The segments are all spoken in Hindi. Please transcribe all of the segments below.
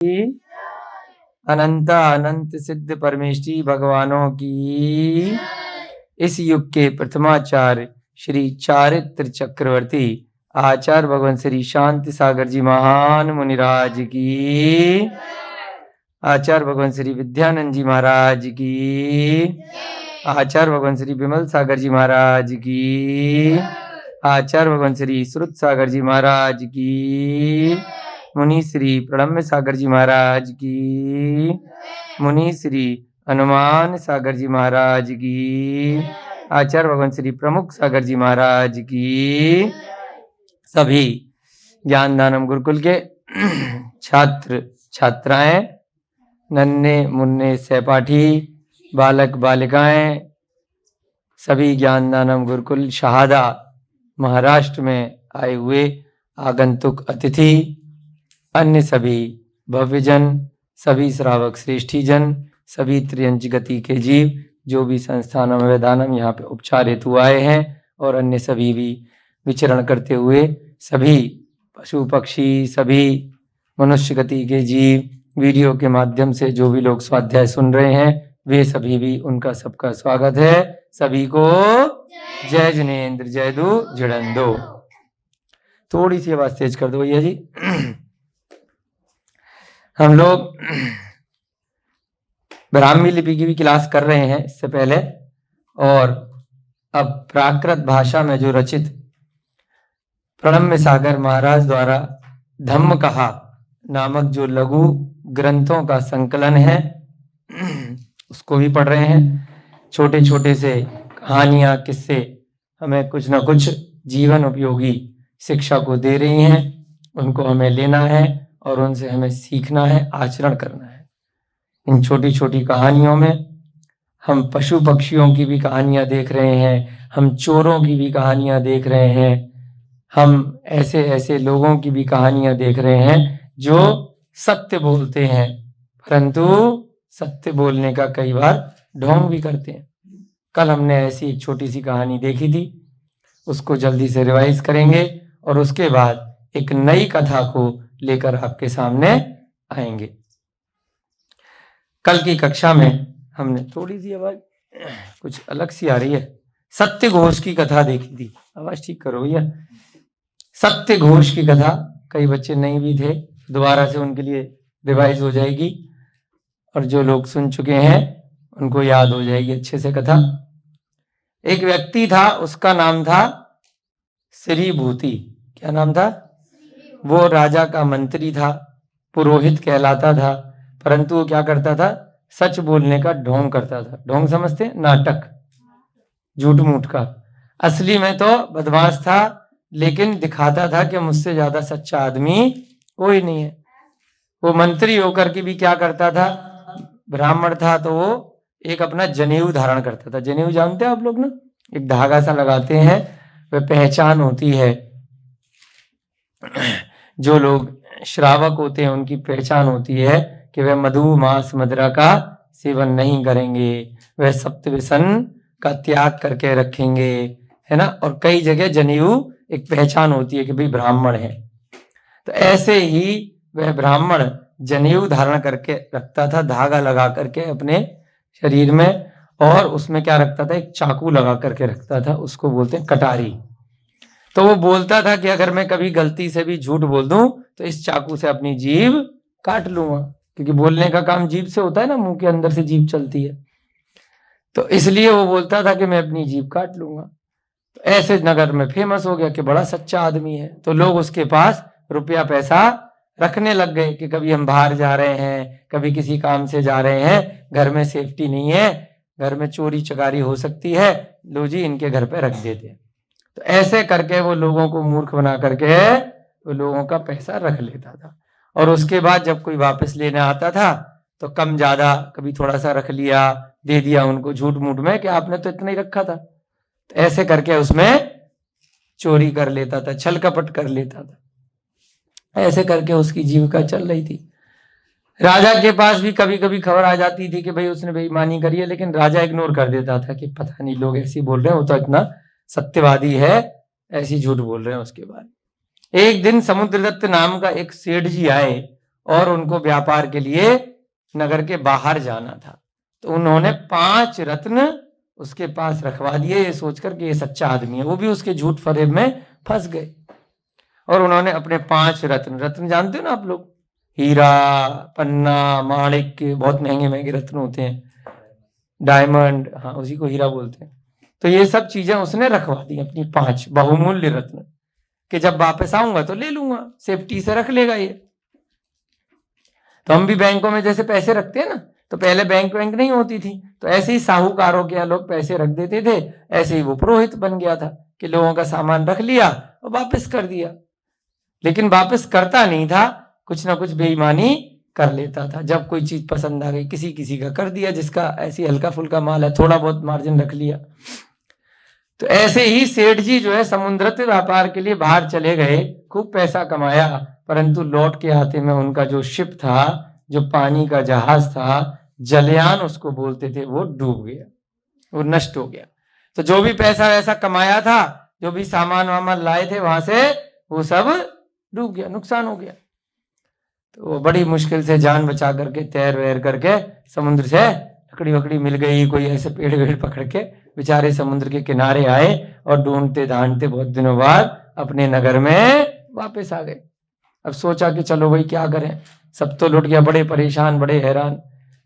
अनंत अनंत सिद्ध परमेष्टि भगवानों की। इस युग के प्रथमाचार्य श्री चारित्र चक्रवर्ती आचार्य भगवान श्री शांति सागर जी महान मुनिराज की। आचार्य भगवान श्री विद्यानंद जी महाराज की। आचार्य भगवान श्री विमल सागर जी महाराज की। आचार्य भगवान श्री श्रुत सागर जी महाराज की। मुनि श्री प्रणम्य सागर जी महाराज की। मुनि श्री हनुमान सागर जी महाराज की। आचार्य भगवान श्री प्रमुख सागर जी महाराज की। सभी ज्ञानदानम गुरुकुल के छात्र छात्राएं, नन्हे मुन्ने सहपाठी, बालक बालिकाएं, सभी ज्ञानदानम गुरुकुल शहादा महाराष्ट्र में आए हुए आगंतुक अतिथि, अन्य सभी भव्यजन, सभी श्रावक श्रेष्ठी जन, सभी त्रियंच गति के जीव जो भी संस्थानम वेदानम यहाँ पे उपचार हेतु आए हैं, और अन्य सभी भी विचरण करते हुए सभी पशु पक्षी, सभी मनुष्य गति के जीव, वीडियो के माध्यम से जो भी लोग स्वाध्याय सुन रहे हैं, वे सभी भी, उनका सबका स्वागत है। सभी को जय जिनेन्द्र, जय दो जड़ंदो। थोड़ी सी आवाज तेज कर दो भैया जी। हम लोग ब्राह्मी लिपि की भी क्लास कर रहे हैं इससे पहले, और अब प्राकृत भाषा में जो रचित प्रणम्य सागर महाराज द्वारा धम्म कहा नामक जो लघु ग्रंथों का संकलन है, उसको भी पढ़ रहे हैं। छोटे छोटे से कहानियां, किस्से हमें कुछ ना कुछ जीवन उपयोगी शिक्षा को दे रही हैं, उनको हमें लेना है और उनसे हमें सीखना है, आचरण करना है। इन छोटी छोटी कहानियों में हम पशु पक्षियों की भी कहानियां देख रहे हैं, हम चोरों की भी कहानियां देख रहे हैं, हम ऐसे ऐसे लोगों की भी कहानियां देख रहे हैं जो सत्य बोलते हैं, परंतु सत्य बोलने का कई बार ढोंग भी करते हैं। कल हमने ऐसी एक छोटी सी कहानी देखी थी, उसको जल्दी से रिवाइज करेंगे और उसके बाद एक नई कथा को लेकर आपके सामने आएंगे। कल की कक्षा में हमने थोड़ी सी आवाज कुछ अलग सी आ रही है, सत्य घोष की कथा देखी थी। आवाज ठीक करो भैया। सत्य घोष की कथा, कई बच्चे नहीं भी थे, दोबारा से उनके लिए रिवाइज हो जाएगी, और जो लोग सुन चुके हैं उनको याद हो जाएगी अच्छे से कथा। एक व्यक्ति था, उसका नाम था श्री भूति। क्या नाम था? वो राजा का मंत्री था, पुरोहित कहलाता था, परंतु वो क्या करता था? सच बोलने का ढोंग करता था। ढोंग समझते? नाटक, झूठ मूठ का। असली में तो बदमाश था, लेकिन दिखाता था कि मुझसे ज्यादा सच्चा आदमी कोई नहीं है। वो मंत्री होकर के भी क्या करता था? ब्राह्मण था तो वो एक अपना जनेऊ धारण करता था। जनेऊ जानते हैं आप लोग ना? एक धागा सा लगाते हैं, वह पहचान होती है। जो लोग श्रावक होते हैं उनकी पहचान होती है कि वह मधु मांस मदिरा का सेवन नहीं करेंगे, वह सप्तव्यसन का त्याग करके रखेंगे, है ना। और कई जगह जनेऊ एक पहचान होती है कि भाई ब्राह्मण है। तो ऐसे ही वह ब्राह्मण जनेऊ धारण करके रखता था, धागा लगा करके अपने शरीर में, और उसमें क्या रखता था? एक चाकू लगा करके रखता था, उसको बोलते हैं कटारी। तो वो बोलता था कि अगर मैं कभी गलती से भी झूठ बोल दूं तो इस चाकू से अपनी जीभ काट लूंगा, क्योंकि बोलने का काम जीभ से होता है ना, मुंह के अंदर से जीभ चलती है। तो इसलिए वो बोलता था कि मैं अपनी जीभ काट लूंगा। तो ऐसे नगर में फेमस हो गया कि बड़ा सच्चा आदमी है। तो लोग उसके पास रुपया पैसा रखने लग गए कि कभी हम बाहर जा रहे हैं, कभी किसी काम से जा रहे हैं, घर में सेफ्टी नहीं है, घर में चोरी चकारी हो सकती है, लो जी इनके घर पे रख देते हैं। तो ऐसे करके वो लोगों को मूर्ख बना करके वो लोगों का पैसा रख लेता था, और उसके बाद जब कोई वापस लेने आता था तो कम ज्यादा, कभी थोड़ा सा रख लिया, दे दिया उनको झूठ मूठ में कि आपने तो इतना ही रखा था। तो ऐसे करके उसमें चोरी कर लेता था, छल कपट कर लेता था। ऐसे करके उसकी जीविका चल रही थी। राजा के पास भी कभी कभी खबर आ जाती थी कि भाई उसने बेईमानी करी है, लेकिन राजा इग्नोर कर देता था कि पता नहीं लोग ऐसे बोल रहे हैं, वो तो इतना सत्यवादी है, ऐसी झूठ बोल रहे हैं उसके बारे में। एक दिन समुद्रदत्त नाम का एक सेठ जी आए, और उनको व्यापार के लिए नगर के बाहर जाना था। तो उन्होंने 5 रत्न उसके पास रखवा दिए, ये सोचकर कि ये सच्चा आदमी है। वो भी उसके झूठ फरेब में फंस गए और उन्होंने अपने 5 रत्न, रत्न जानते हो ना आप लोग, हीरा, पन्ना, माणिक्य, बहुत महंगे महंगे रत्न होते हैं, डायमंड, हाँ उसी को हीरा बोलते हैं। तो ये सब चीजें उसने रखवा दी, अपनी 5 बहुमूल्य रत्न, कि जब वापस आऊंगा तो ले लूंगा, सेफ्टी से रख लेगा ये। तो हम भी बैंकों में जैसे पैसे रखते हैं ना, तो पहले बैंक नहीं होती थी, तो ऐसे ही साहूकारों के यहाँ लोग पैसे रख देते थे, ऐसे ही वो पुरोहित बन गया था कि लोगों का सामान रख लिया और वापस कर दिया। लेकिन वापस करता नहीं था, कुछ ना कुछ बेईमानी कर लेता था। जब कोई चीज पसंद आ गई, किसी किसी का कर दिया, जिसका ऐसी हल्का फुल्का माल है, थोड़ा बहुत मार्जिन रख लिया। तो ऐसे ही सेठ जी जो है समुद्र व्यापार के लिए बाहर चले गए, खूब पैसा कमाया, परंतु लौट के आते में उनका जो शिप था, जो पानी का जहाज था, जलयान उसको बोलते थे, वो डूब गया, वो नष्ट हो गया। तो जो भी पैसा वैसा कमाया था, जो भी सामान वामान लाए थे वहां से, वो सब डूब गया, नुकसान हो गया। तो वो बड़ी मुश्किल से जान बचा करके तैर वैर करके समुद्र से लकड़ी वकड़ी मिल गई, कोई ऐसे पेड़ वेड़ पकड़ के बेचारे समुद्र के किनारे आए और ढूंढते ढांढते बहुत दिनों बाद अपने नगर में वापस आ गए। अब सोचा कि चलो भाई क्या करें, सब तो लुट गया, बड़े परेशान, बड़े हैरान,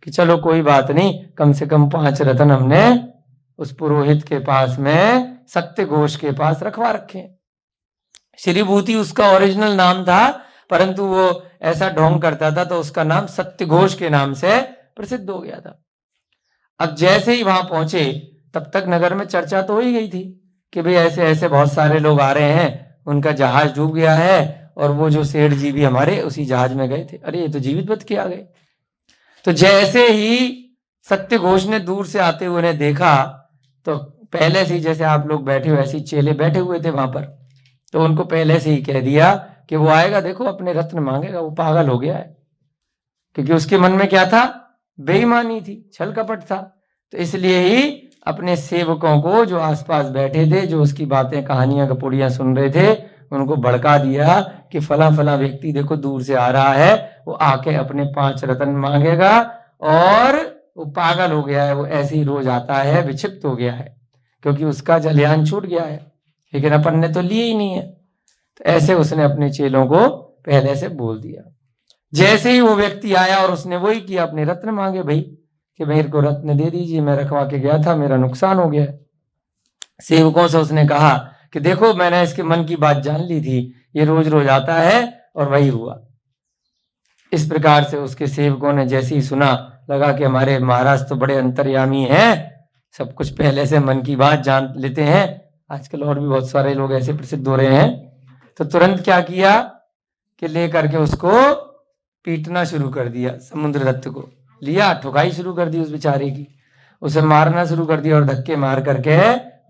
कि चलो कोई बात नहीं, कम से कम 5 रत्न हमने उस पुरोहित के पास में, सत्य घोष के पास रखवा रखे। श्रीभूति उसका ओरिजिनल नाम था, परंतु वो ऐसा ढोंग करता था तो उसका नाम सत्य घोष के नाम से प्रसिद्ध हो गया था। अब जैसे ही वहां पहुंचे, तब तक नगर में चर्चा तो हो ही गई थी कि भाई ऐसे ऐसे बहुत सारे लोग आ रहे हैं, उनका जहाज डूब गया है, और वो जो सेठ जी भी हमारे उसी जहाज में गए थे, अरे ये तो जीवित बच के आ गए। तो जैसे ही सत्य घोष ने दूर से आते हुए उन्हें देखा, तो पहले से ही जैसे आप लोग बैठे हो ऐसे चेले बैठे हुए थे वहां पर, तो उनको पहले से ही कह दिया कि वो आएगा, देखो अपने रत्न मांगेगा, वो पागल हो गया है। क्योंकि उसके मन में क्या था, बेईमानी थी, छल कपट था। तो इसलिए ही अपने सेवकों को जो आसपास बैठे थे, जो उसकी बातें कहानियां कपोड़ियां सुन रहे थे, उनको भड़का दिया कि फला फला व्यक्ति देखो दूर से आ रहा है, वो आके अपने 5 रत्न मांगेगा, और वो पागल हो गया है, वो ऐसे ही रोज आता है, विक्षिप्त हो गया है, क्योंकि उसका जलयान छूट गया है, लेकिन अपन ने तो लिए ही नहीं है। तो ऐसे उसने अपने चेलों को पहले से बोल दिया। जैसे ही वो व्यक्ति आया और उसने वही किया, अपने रत्न मांगे भाई, कि मेरे को रत्न दे दीजिए, मैं रखवा के गया था, मेरा नुकसान हो गया। सेवकों से उसने कहा कि देखो मैंने इसके मन की बात जान ली थी, ये रोज रोज आता है, और वही हुआ। इस प्रकार से उसके सेवकों ने जैसे ही सुना, लगा कि हमारे महाराज तो बड़े अंतर्यामी हैं, सब कुछ पहले से मन की बात जान लेते हैं। आजकल और भी बहुत सारे लोग ऐसे प्रसिद्ध हो रहे हैं। तो तुरंत क्या किया कि ले करके उसको पीटना शुरू कर दिया, समुद्र रत्न को लिया, ठुकाई शुरू कर दी उस बेचारे की, उसे मारना शुरू कर दिया और धक्के मार करके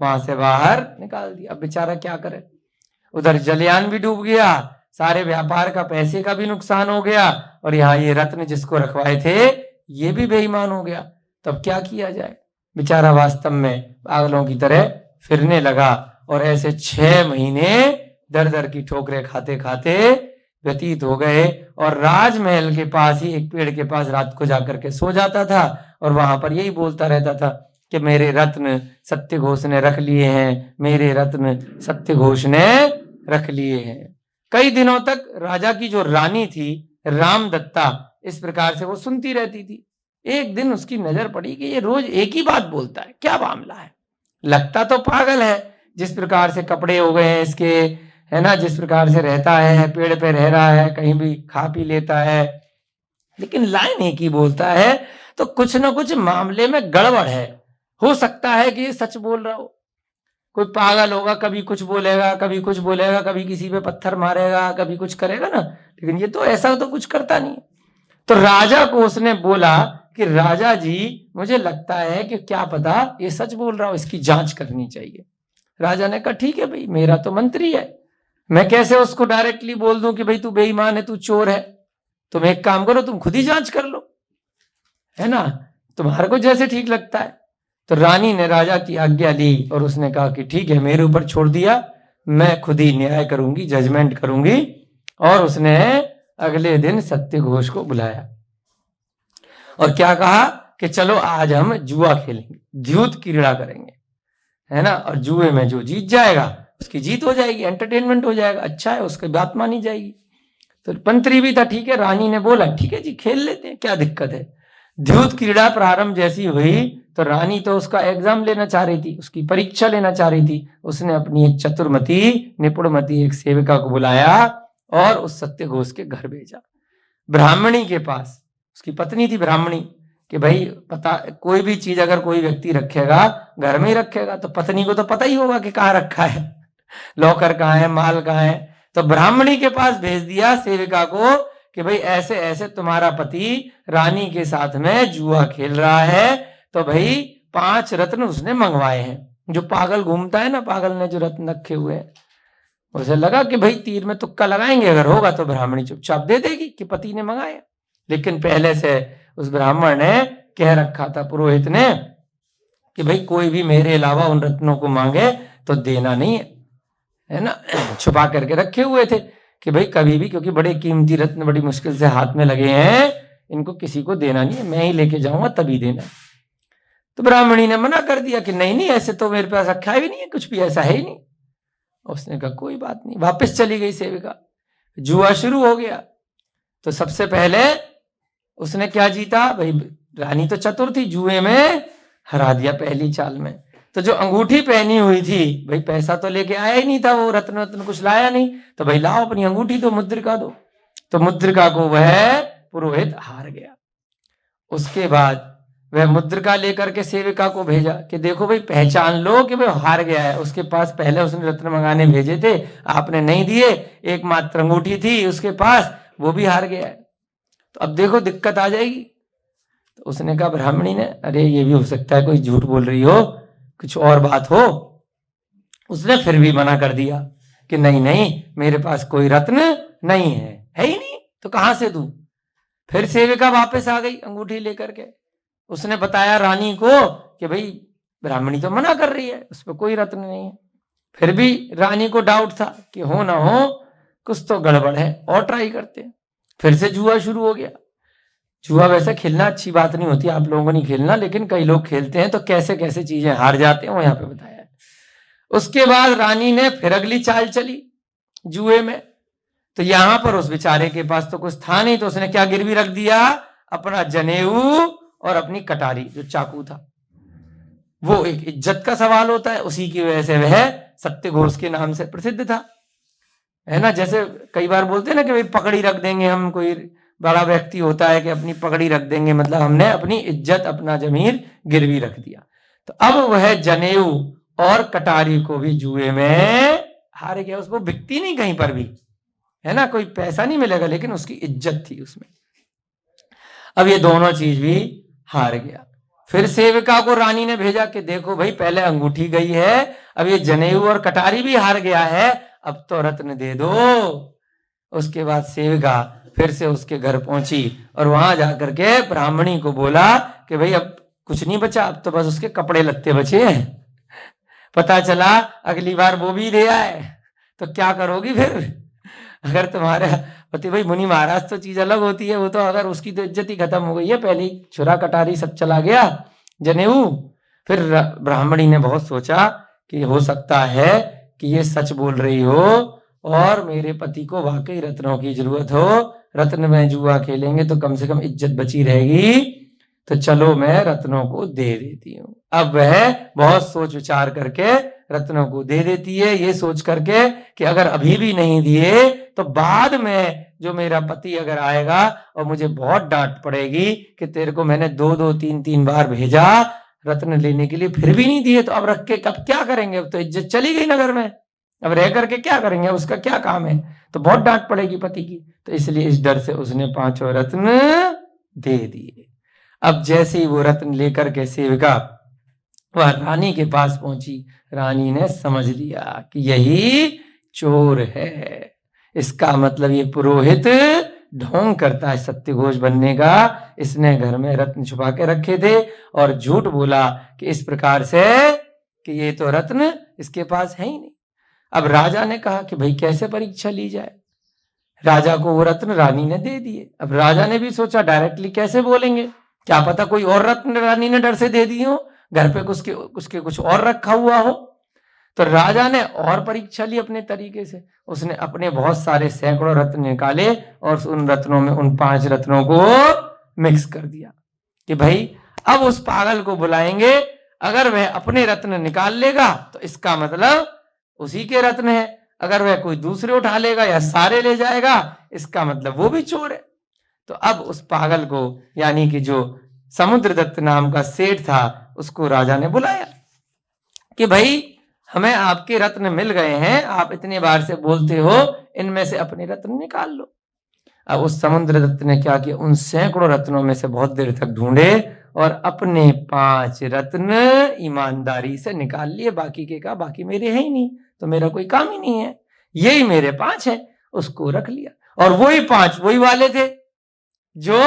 वहां से बाहर निकाल दिया। अब बेचारा क्या करे, उधर जलयान भी डूब गया, सारे व्यापार का पैसे का भी नुकसान हो गया, और यहाँ ये रत्न जिसको रखवाए थे ये भी बेईमान हो गया। तब क्या किया जाए, बेचारा वास्तव में पागलों की तरह फिरने लगा, और ऐसे 6 महीने दर दर की ठोकरें खाते खाते व्यतीत हो गए, और राजमहल के पास ही एक पेड़ के पास रात को जाकर के सो जाता था, और वहां पर यही बोलता रहता था कि मेरे रत्न सत्य घोष ने रख लिए हैं, मेरे रत्न सत्य घोष ने रख लिए हैं। कई दिनों तक राजा की जो रानी थी रामदत्ता, इस प्रकार से वो सुनती रहती थी। एक दिन उसकी नजर पड़ी कि ये रोज एक ही बात बोलता है, क्या मामला है, लगता तो पागल है, जिस प्रकार से कपड़े हो गए हैं इसके, है ना, जिस प्रकार से रहता है, पेड़ पे रह रहा है, कहीं भी खा पी लेता है, लेकिन लाइन एक ही बोलता है, तो कुछ ना कुछ मामले में गड़बड़ है। हो सकता है कि ये सच बोल रहा हो, कोई पागल होगा, कभी कुछ बोलेगा, कभी कुछ बोलेगा, कभी किसी पे पत्थर मारेगा, कभी कुछ करेगा ना, लेकिन ये तो ऐसा तो कुछ करता नहीं। तो राजा को उसने बोला कि राजा जी मुझे लगता है कि क्या पता ये सच बोल रहा हो, इसकी जांच करनी चाहिए। राजा ने कहा ठीक है भाई, मेरा तो मंत्री है, मैं कैसे उसको डायरेक्टली बोल दूं कि भाई तू बेईमान है, तू चोर है, तुम एक काम करो, तुम खुद ही जांच कर लो, है ना, तुम्हारे को जैसे ठीक लगता है। तो रानी ने राजा की आज्ञा ली और उसने कहा कि ठीक है, मेरे ऊपर छोड़ दिया, मैं खुद ही न्याय करूंगी, जजमेंट करूंगी। और उसने अगले दिन सत्यघोष को बुलाया और क्या कहा कि चलो आज हम जुआ खेलेंगे, द्यूत क्रीड़ा करेंगे, है ना, और जुए में जो जीत जाएगा उसकी जीत हो जाएगी, एंटरटेनमेंट हो जाएगा, अच्छा है, उसकी बात मानी जाएगी। तो मंत्री भी था, ठीक है, रानी ने बोला ठीक है जी खेल लेते हैं, क्या दिक्कत है। द्यूत क्रीड़ा प्रारंभ जैसी हुई तो रानी तो उसका एग्जाम लेना चाह रही थी, उसकी परीक्षा लेना चाह रही थी। उसने अपनी एक चतुर्मती निपुणमती एक सेविका को बुलाया और उस सत्यघोष के घर भेजा, ब्राह्मणी के पास। उसकी पत्नी थी ब्राह्मणी, कि भाई पता कोई भी चीज अगर कोई व्यक्ति रखेगा घर में ही रखेगा तो पत्नी को तो पता ही होगा कि कहाँ रखा है, लॉकर कहाँ है, माल कहाँ है। तो ब्राह्मणी के पास भेज दिया सेविका को कि भाई ऐसे ऐसे तुम्हारा पति रानी के साथ में जुआ खेल रहा है, तो भाई 5 रत्न उसने मंगवाए हैं। जो पागल घूमता है ना, पागल ने जो रत्न रखे हुए हैं, उसे लगा कि भाई तीर में तुक्का लगाएंगे, अगर होगा तो ब्राह्मणी चुपचाप दे देगी कि पति ने मंगाया। लेकिन पहले से उस ब्राह्मण ने कह रखा था, पुरोहित ने, कि भाई कोई भी मेरे अलावा उन रत्नों को मांगे तो देना नहीं है ना, छुपा करके रखे हुए थे कि भाई कभी भी, क्योंकि बड़े कीमती रत्न बड़ी मुश्किल से हाथ में लगे हैं, इनको किसी को देना नहीं है, मैं ही लेके जाऊंगा तभी देना। तो ब्राह्मणी ने मना कर दिया कि नहीं नहीं, ऐसे तो मेरे पास रखा भी नहीं है, कुछ भी ऐसा है ही नहीं। उसने कहा कोई बात नहीं, वापस चली गई सेविका। जुआ शुरू हो गया। तो सबसे पहले उसने क्या जीता भाई, रानी तो चतुर थी, जुए में हरा दिया पहली चाल में। तो जो अंगूठी पहनी हुई थी, भाई पैसा तो लेके आया ही नहीं था, वो रत्न रत्न कुछ लाया नहीं, तो भाई लाओ अपनी अंगूठी दो, मुद्रिका दो। तो मुद्रिका को वह पुरोहित हार गया। उसके बाद वह मुद्रिका लेकर के सेविका को भेजा कि देखो भाई पहचान लो कि भाई हार गया है। उसके पास पहले उसने रत्न मंगाने भेजे थे, आपने नहीं दिए, एकमात्र अंगूठी थी उसके पास, वो भी हार गया है, तो अब देखो दिक्कत आ जाएगी। तो उसने कहा ब्राह्मणी ने, अरे ये भी हो सकता है कोई झूठ बोल रही हो, कुछ और बात हो। उसने फिर भी मना कर दिया कि नहीं नहीं, मेरे पास कोई रत्न नहीं है ही नहीं, तो कहां से दूं। फिर सेविका वापस आ गई अंगूठी लेकर के। उसने बताया रानी को कि भाई ब्राह्मणी तो मना कर रही है, उस पर कोई रत्न नहीं है। फिर भी रानी को डाउट था कि हो ना हो कुछ तो गड़बड़ है, और ट्राई करते हैं। फिर से जुआ शुरू हो गया। जुआ वैसे खेलना अच्छी बात नहीं होती, आप लोगों को नहीं खेलना, लेकिन कई लोग खेलते हैं तो कैसे कैसे चीजें हार जाते हैं वो यहाँ पे बताया है। उसके बाद रानी ने फिर अगली चाल चली जुए में। तो यहां पर उस बेचारे के पास तो कुछ था नहीं, तो उसने क्या गिरवी रख दिया, अपना जनेऊ और अपनी कटारी, जो चाकू था। वो एक इज्जत का सवाल होता है, उसी की वजह से वह सत्यघोष के नाम से प्रसिद्ध था, है ना। जैसे कई बार बोलते हैं ना कि भाई पकड़ी रख देंगे हम, कोई बड़ा व्यक्ति होता है कि अपनी पकड़ी रख देंगे, मतलब हमने अपनी इज्जत अपना जमीर गिरवी रख दिया। तो अब वह जनेऊ और कटारी को भी जुए में हार गया। उसको बिकती नहीं कहीं पर भी, है ना, कोई पैसा नहीं मिलेगा, लेकिन उसकी इज्जत थी उसमें। अब ये दोनों चीज भी हार गया। फिर सेविका को रानी ने भेजा कि देखो भाई पहले अंगूठी गई है, अब ये जनेऊ और कटारी भी हार गया है, अब तो रत्न दे दो। उसके बाद सेविका फिर से उसके घर पहुंची और वहां जाकर के ब्राह्मणी को बोला कि भाई अब कुछ नहीं बचा, अब तो बस उसके कपड़े लत्ते बचे हैं। पता चला अगली बार वो भी ले आए, तो क्या करोगी फिर। अगर तुम्हारे पति, भाई मुनि महाराज तो चीज अलग होती है, वो तो अगर उसकी तो इज्जत ही खत्म हो गई है, पहले छुरा कटारी सब चला गया, जनेऊ। फिर ब्राह्मणी ने बहुत सोचा कि हो सकता है कि ये सच बोल रही हो और मेरे पति को वाकई रत्नों की जरूरत हो, रत्न में जुआ खेलेंगे तो कम से कम इज्जत बची रहेगी, तो चलो मैं रत्नों को दे देती हूँ। अब वह बहुत सोच विचार करके रत्नों को दे देती है, ये सोच करके कि अगर अभी भी नहीं दिए तो बाद में जो मेरा पति अगर आएगा और मुझे बहुत डांट पड़ेगी कि तेरे को मैंने 2-2 3-3 बार भेजा रत्न लेने के लिए, फिर भी नहीं दिए, तो अब रख के कब क्या करेंगे, अब तो इज्जत चली गई नगर में, अब रह करके क्या करेंगे, उसका क्या काम है, तो बहुत डांट पड़ेगी पति की। तो इसलिए इस डर से उसने 5 रत्न दे दिए। अब जैसे ही वो रत्न लेकर के सेविका वह रानी के पास पहुंची, रानी ने समझ लिया कि यही चोर है। इसका मतलब ये पुरोहित ढोंग करता है सत्यघोष बनने का, इसने घर में रत्न छुपा के रखे थे और झूठ बोला कि इस प्रकार से कि ये तो रत्न इसके पास है ही नहीं। अब राजा ने कहा कि भाई कैसे परीक्षा ली जाए। राजा को वो रत्न रानी ने दे दिए। अब राजा ने भी सोचा डायरेक्टली कैसे बोलेंगे, क्या पता कोई और रत्न रानी ने डर से दे दिए हो, घर पे उसके कुछ और रखा हुआ हो। तो राजा ने और परीक्षा ली अपने तरीके से। उसने अपने बहुत सारे सैकड़ों रत्न निकाले और उन रत्नों में उन 5 रत्नों को मिक्स कर दिया कि भाई अब उस पागल को बुलाएंगे, अगर वह अपने रत्न निकाल लेगा तो इसका मतलब उसी के रत्न है, अगर वह कोई दूसरे उठा लेगा या सारे ले जाएगा इसका मतलब वो भी चोर है। तो अब उस पागल को, यानी कि जो समुद्रदत्त नाम का सेठ था, उसको राजा ने बुलाया कि भाई हमें आपके रत्न मिल गए हैं, आप इतने बार से बोलते हो, इनमें से अपने रत्न निकाल लो। अब उस समुद्रदत्त ने क्या किया, उन सैकड़ों रत्नों में से बहुत देर तक ढूंढे और अपने 5 रत्न ईमानदारी से निकाल लिए। बाकी के कहा बाकी मेरे है ही नहीं, तो मेरा कोई काम ही नहीं है, यही मेरे 5 है। उसको रख लिया और वही 5 वही वाले थे जो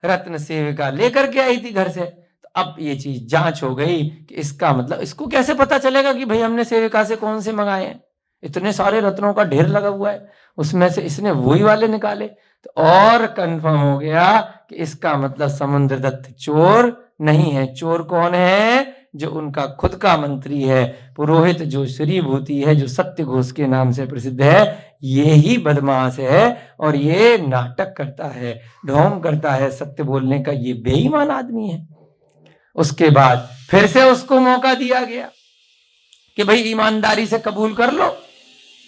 रत्न सेविका लेकर के आई थी घर से। तो अब ये चीज जांच हो गई कि इसका मतलब इसको कैसे पता चलेगा कि भाई हमने सेविका से कौन से मंगाए हैं, इतने सारे रत्नों का ढेर लगा हुआ है, उसमें से इसने वही वाले निकाले। तो और कंफर्म हो गया कि इसका मतलब समुद्रदत्त चोर नहीं है। चोर कौन है, जो उनका खुद का मंत्री है, पुरोहित जो श्रीभूति है, जो सत्य घोष के नाम से प्रसिद्ध है, ये ही बदमाश है और ये नाटक करता है, ढोंग करता है सत्य बोलने का, ये बेईमान आदमी है। उसके बाद फिर से उसको मौका दिया गया कि भाई ईमानदारी से कबूल कर लो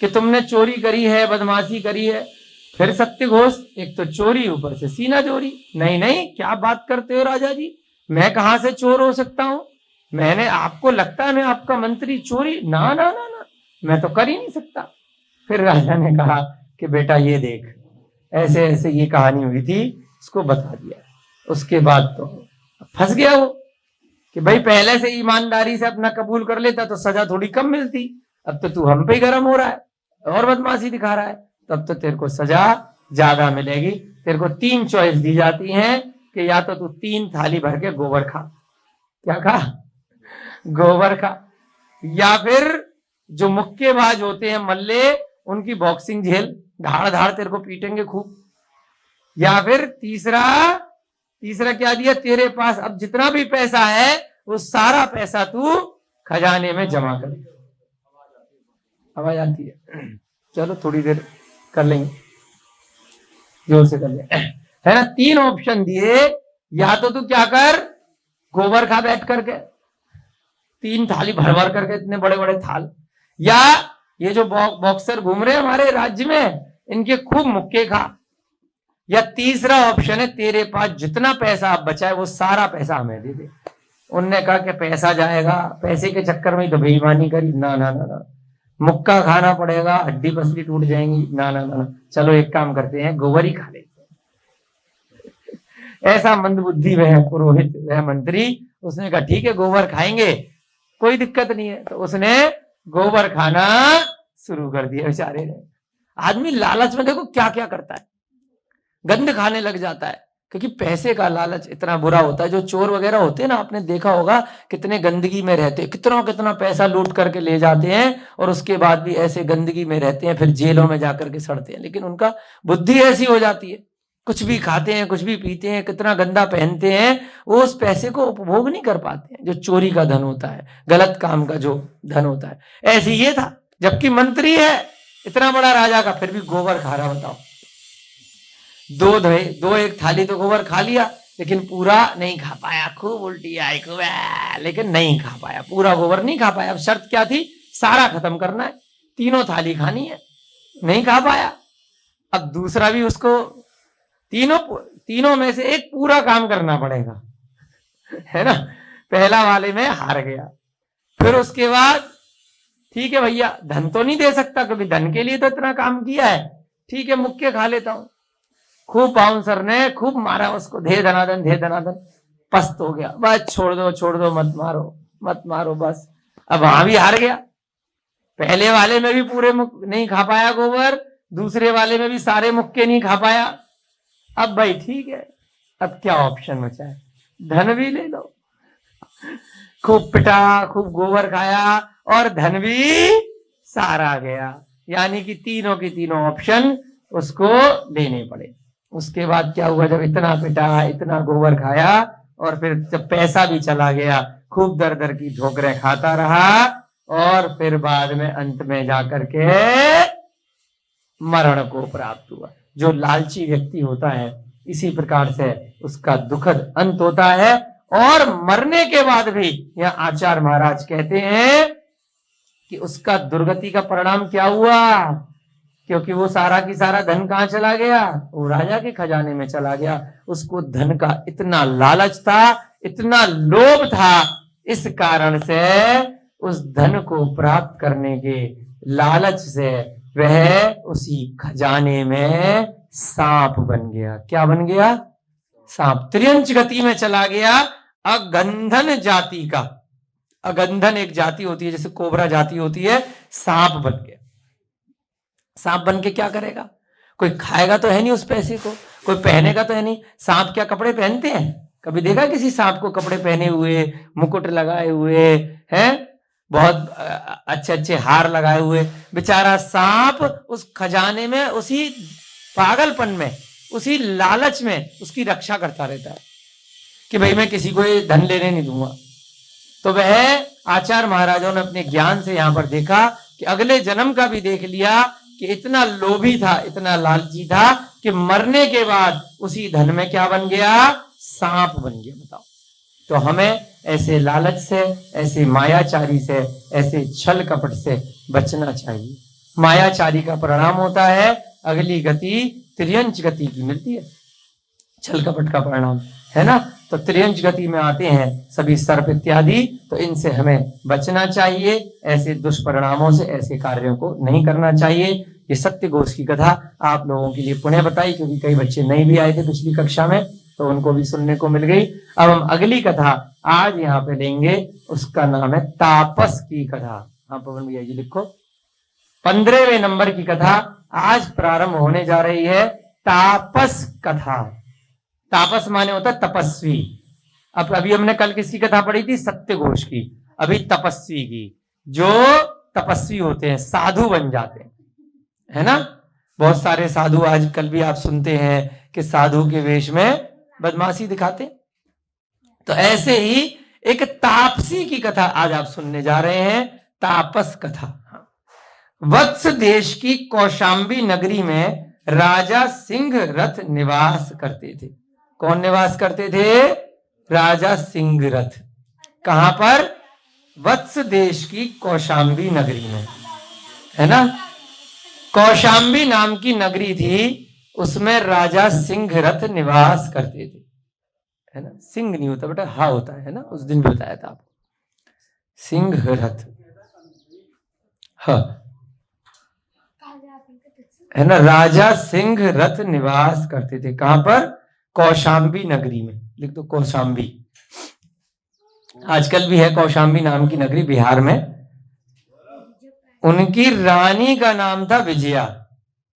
कि तुमने चोरी करी है, बदमाशी करी है। फिर सत्य घोष, एक तो चोरी ऊपर से सीना चोरी। नहीं नहीं, क्या बात करते हो राजा जी, मैं कहां से चोर हो सकता हूं, मैंने, आपको लगता है मैं आपका मंत्री, चोरी ना ना ना ना, मैं तो कर ही नहीं सकता। फिर राजा ने कहा कि बेटा ये देख, ऐसे ऐसे ये कहानी हुई थी, उसको बता दिया। उसके बाद तो फंस गया वो कि भाई पहले से ईमानदारी से अपना कबूल कर लेता तो सजा थोड़ी कम मिलती, अब तो तू हम पे ही गर्म हो रहा है और बदमाशी दिखा रहा है, तब तो तेरे को सजा ज्यादा मिलेगी। तेरे को 3 चॉइस दी जाती हैं कि या तो तू 3 थाली भर के गोबर खा, क्या खा, गोबर खा, या फिर जो मुक्केबाज होते हैं मल्ले, उनकी बॉक्सिंग झेल, धाड़ धाड़ तेरे को पीटेंगे खूब, या फिर तीसरा क्या दिया, तेरे पास अब जितना भी पैसा है वो सारा पैसा तू खजाने में जमा कर। आवाज आती है, चलो थोड़ी देर कर लेंगे, जोर से कर ले, है ना। 3 ऑप्शन दिए, या तो तू क्या कर, गोबर खा बैठ करके, 3 थाली भर भर करके, इतने बड़े बड़े थाल, या ये जो बॉक्सर घूम रहे हैं हमारे राज्य में, इनके खूब मुक्के खा, या तीसरा ऑप्शन है तेरे पास जितना पैसा अब बचा है वो सारा पैसा हमें दे दे। उनने कहा कि पैसा जाएगा, पैसे के चक्कर में ही तो बेईमानी करी, ना ना ना ना, मुक्का खाना पड़ेगा, हड्डी पसली टूट जाएंगी, ना ना ना, चलो एक काम करते हैं, गोबर ही खा लेते हैं। ऐसा मंदबुद्धि वह पुरोहित, वह मंत्री, उसने कहा ठीक है गोबर खाएंगे, कोई दिक्कत नहीं है। तो उसने गोबर खाना शुरू कर दिया बेचारे ने। आदमी लालच में देखो क्या क्या करता है, गंद खाने लग जाता है, क्योंकि पैसे का लालच इतना बुरा होता है। जो चोर वगैरह होते हैं ना, आपने देखा होगा कितने गंदगी में रहते हैं, कितना कितना पैसा लूट करके ले जाते हैं और उसके बाद भी ऐसे गंदगी में रहते हैं, फिर जेलों में जाकर के सड़ते हैं। लेकिन उनका बुद्धि ऐसी हो जाती है, कुछ भी खाते हैं, कुछ भी पीते हैं, कितना गंदा पहनते हैं, वो उस पैसे को उपभोग नहीं कर पाते हैं, जो चोरी का धन होता है, गलत काम का जो धन होता है। ऐसे ये था, जबकि मंत्री है इतना बड़ा राजा का, फिर भी गोबर खा रहा। बताओ, दो एक थाली तो गोबर खा लिया, लेकिन पूरा नहीं खा पाया, खूब उल्टी आई खूब, लेकिन नहीं खा पाया, पूरा गोबर नहीं खा पाया। अब शर्त क्या थी, सारा खत्म करना है, 3 थाली खानी है, नहीं खा पाया। अब दूसरा भी उसको तीनों में से एक पूरा काम करना पड़ेगा, है ना। पहला वाले में हार गया। फिर उसके बाद ठीक है भैया, धन तो नहीं दे सकता, क्योंकि धन के लिए तो इतना काम किया है, ठीक है मुक्के खा लेता हूं। खूब बाउंसर ने खूब मारा उसको, धे धनाधन, पस्त हो गया, बस छोड़ दो, मत मारो बस। अब वहां भी हार गया, पहले वाले में भी पूरे नहीं खा पाया गोबर, दूसरे वाले में भी सारे मुक्के नहीं खा पाया। अब भाई ठीक है, अब क्या ऑप्शन बचा है, धन भी ले लो। खूब पिटा, खूब गोबर खाया और धन भी सारा गया, यानी कि तीनों की तीनों ऑप्शन उसको लेने पड़े। उसके बाद क्या हुआ, जब इतना पिटा, इतना गोबर खाया, और फिर जब पैसा भी चला गया, खूब दर दर की ठोकरें खाता रहा, और फिर बाद में अंत में जाकर के मरण को प्राप्त हुआ। जो लालची व्यक्ति होता है, इसी प्रकार से उसका दुखद अंत होता है। और मरने के बाद भी यह आचार्य महाराज कहते हैं कि उसका दुर्गति का परिणाम क्या हुआ, क्योंकि वो सारा की सारा धन कहां चला गया, वो राजा के खजाने में चला गया। उसको धन का इतना लालच था, इतना लोभ था, इस कारण से उस धन को प्राप्त करने के लालच से वह उसी खजाने में सांप बन गया। क्या बन गया? सांप। त्रियंच गति में चला गया। अगंधन जाति का, अगंधन एक जाति होती है, जैसे कोबरा जाति होती है, सांप बन गया। सांप बन के क्या करेगा? कोई खाएगा तो है नहीं उस पैसे को, कोई पहनेगा तो है नहीं। सांप क्या कपड़े पहनते हैं? कभी देखा किसी सांप को कपड़े पहने हुए, मुकुट लगाए हुए हैं, बहुत अच्छे अच्छे हार लगाए हुए? बेचारा सांप उस खजाने में, उसी पागलपन में, उसी लालच में उसकी रक्षा करता रहता है कि भाई मैं किसी को ये धन लेने नहीं दूंगा। तो वह आचार्य महाराजों ने अपने ज्ञान से यहां पर देखा कि अगले जन्म का भी देख लिया कि इतना लोभी था, इतना लालची था कि मरने के बाद उसी धन में क्या बन गया? सांप बन गया। बताओ। तो हमें ऐसे लालच से, ऐसे मायाचारी से, ऐसे छल कपट से बचना चाहिए। मायाचारी का परिणाम होता है अगली गति त्रियंच गति की मिलती है, छल कपट का परिणाम है ना। तो त्रियंच गति में आते हैं सभी सर्प इत्यादि, तो इनसे हमें बचना चाहिए। ऐसे दुष्परिणामों से, ऐसे कार्यों को नहीं करना चाहिए। ये सत्य घोष की कथा आप लोगों के लिए पुनः बताई, क्योंकि कई बच्चे नहीं भी आए थे पिछली कक्षा में, तो उनको भी सुनने को मिल गई। अब हम अगली कथा आज यहाँ पे लेंगे, उसका नाम है तापस की कथा। हाँ पवन भैया जी लिखो। 15वें नंबर की कथा आज प्रारंभ होने जा रही है, तापस कथा। तापस माने होता है तपस्वी। अब अभी हमने कल किसकी कथा पढ़ी थी? सत्य घोष की। अभी तपस्वी की। जो तपस्वी होते हैं, साधु बन जाते हैं, है ना। बहुत सारे साधु आजकल भी आप सुनते हैं कि साधु के वेश में बदमाशी दिखाते। तो ऐसे ही एक तापसी की कथा आज आप सुनने जा रहे हैं, तापस कथा। वत्स देश की कौशाम्बी नगरी में राजा सिंह रथ निवास करते थे। कौन निवास करते थे? राजा सिंह रथ। कहां पर? वत्स देश की कौशाम्बी नगरी में, है ना। कौशाम्बी नाम की नगरी थी, उसमें राजा सिंह रथ निवास करते थे, है ना। सिंह नहीं होता बेटा, हा होता है ना, उस दिन भी बताया था आपको। सिंह रथ, हा, है ना। राजा सिंह रथ निवास करते थे। कहां पर? कौशाम्बी नगरी में। लिख दो कौशाम्बी। आजकल भी है कौशाम्बी नाम की नगरी बिहार में। उनकी रानी का नाम था विजया।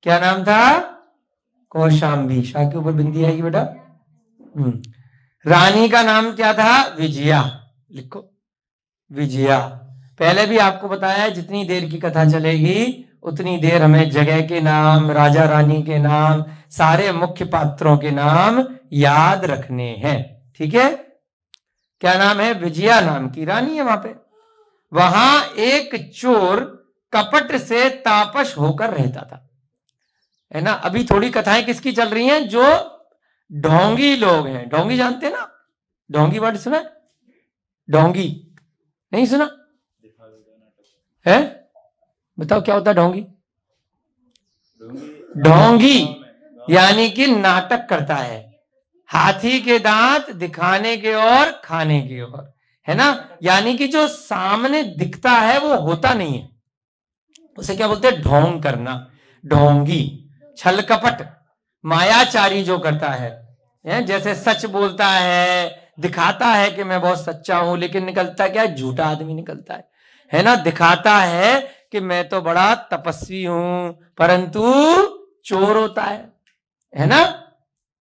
क्या नाम था? कौशाम्बी। शाह के ऊपर बिंदी आएगी बेटा। रानी का नाम क्या था? विजया। लिखो विजया। पहले भी आपको बताया, जितनी देर की कथा चलेगी उतनी देर हमें जगह के नाम, राजा रानी के नाम, सारे मुख्य पात्रों के नाम याद रखने हैं, ठीक है। क्या नाम है? विजया नाम की रानी है वहां पे। वहां एक चोर कपट से तापस होकर रहता था, है ना। अभी थोड़ी कथाएं किसकी चल रही हैं? जो ढोंगी लोग हैं। ढोंगी जानते हैं ना? ढोंगी वर्ड सुना? ढोंगी नहीं सुना है? बताओ क्या होता है ढोंगी? ढोंगी यानी कि नाटक करता है, हाथी के दांत दिखाने के और खाने के और, है ना। यानी कि जो सामने दिखता है वो होता नहीं है, उसे क्या बोलते हैं? ढोंग करना, ढोंगी। छल कपट, मायाचारी जो करता है, जैसे सच बोलता है, दिखाता है कि मैं बहुत सच्चा हूं, लेकिन निकलता क्या? झूठा आदमी निकलता है ना। दिखाता है कि मैं तो बड़ा तपस्वी हूं, परंतु चोर होता है ना।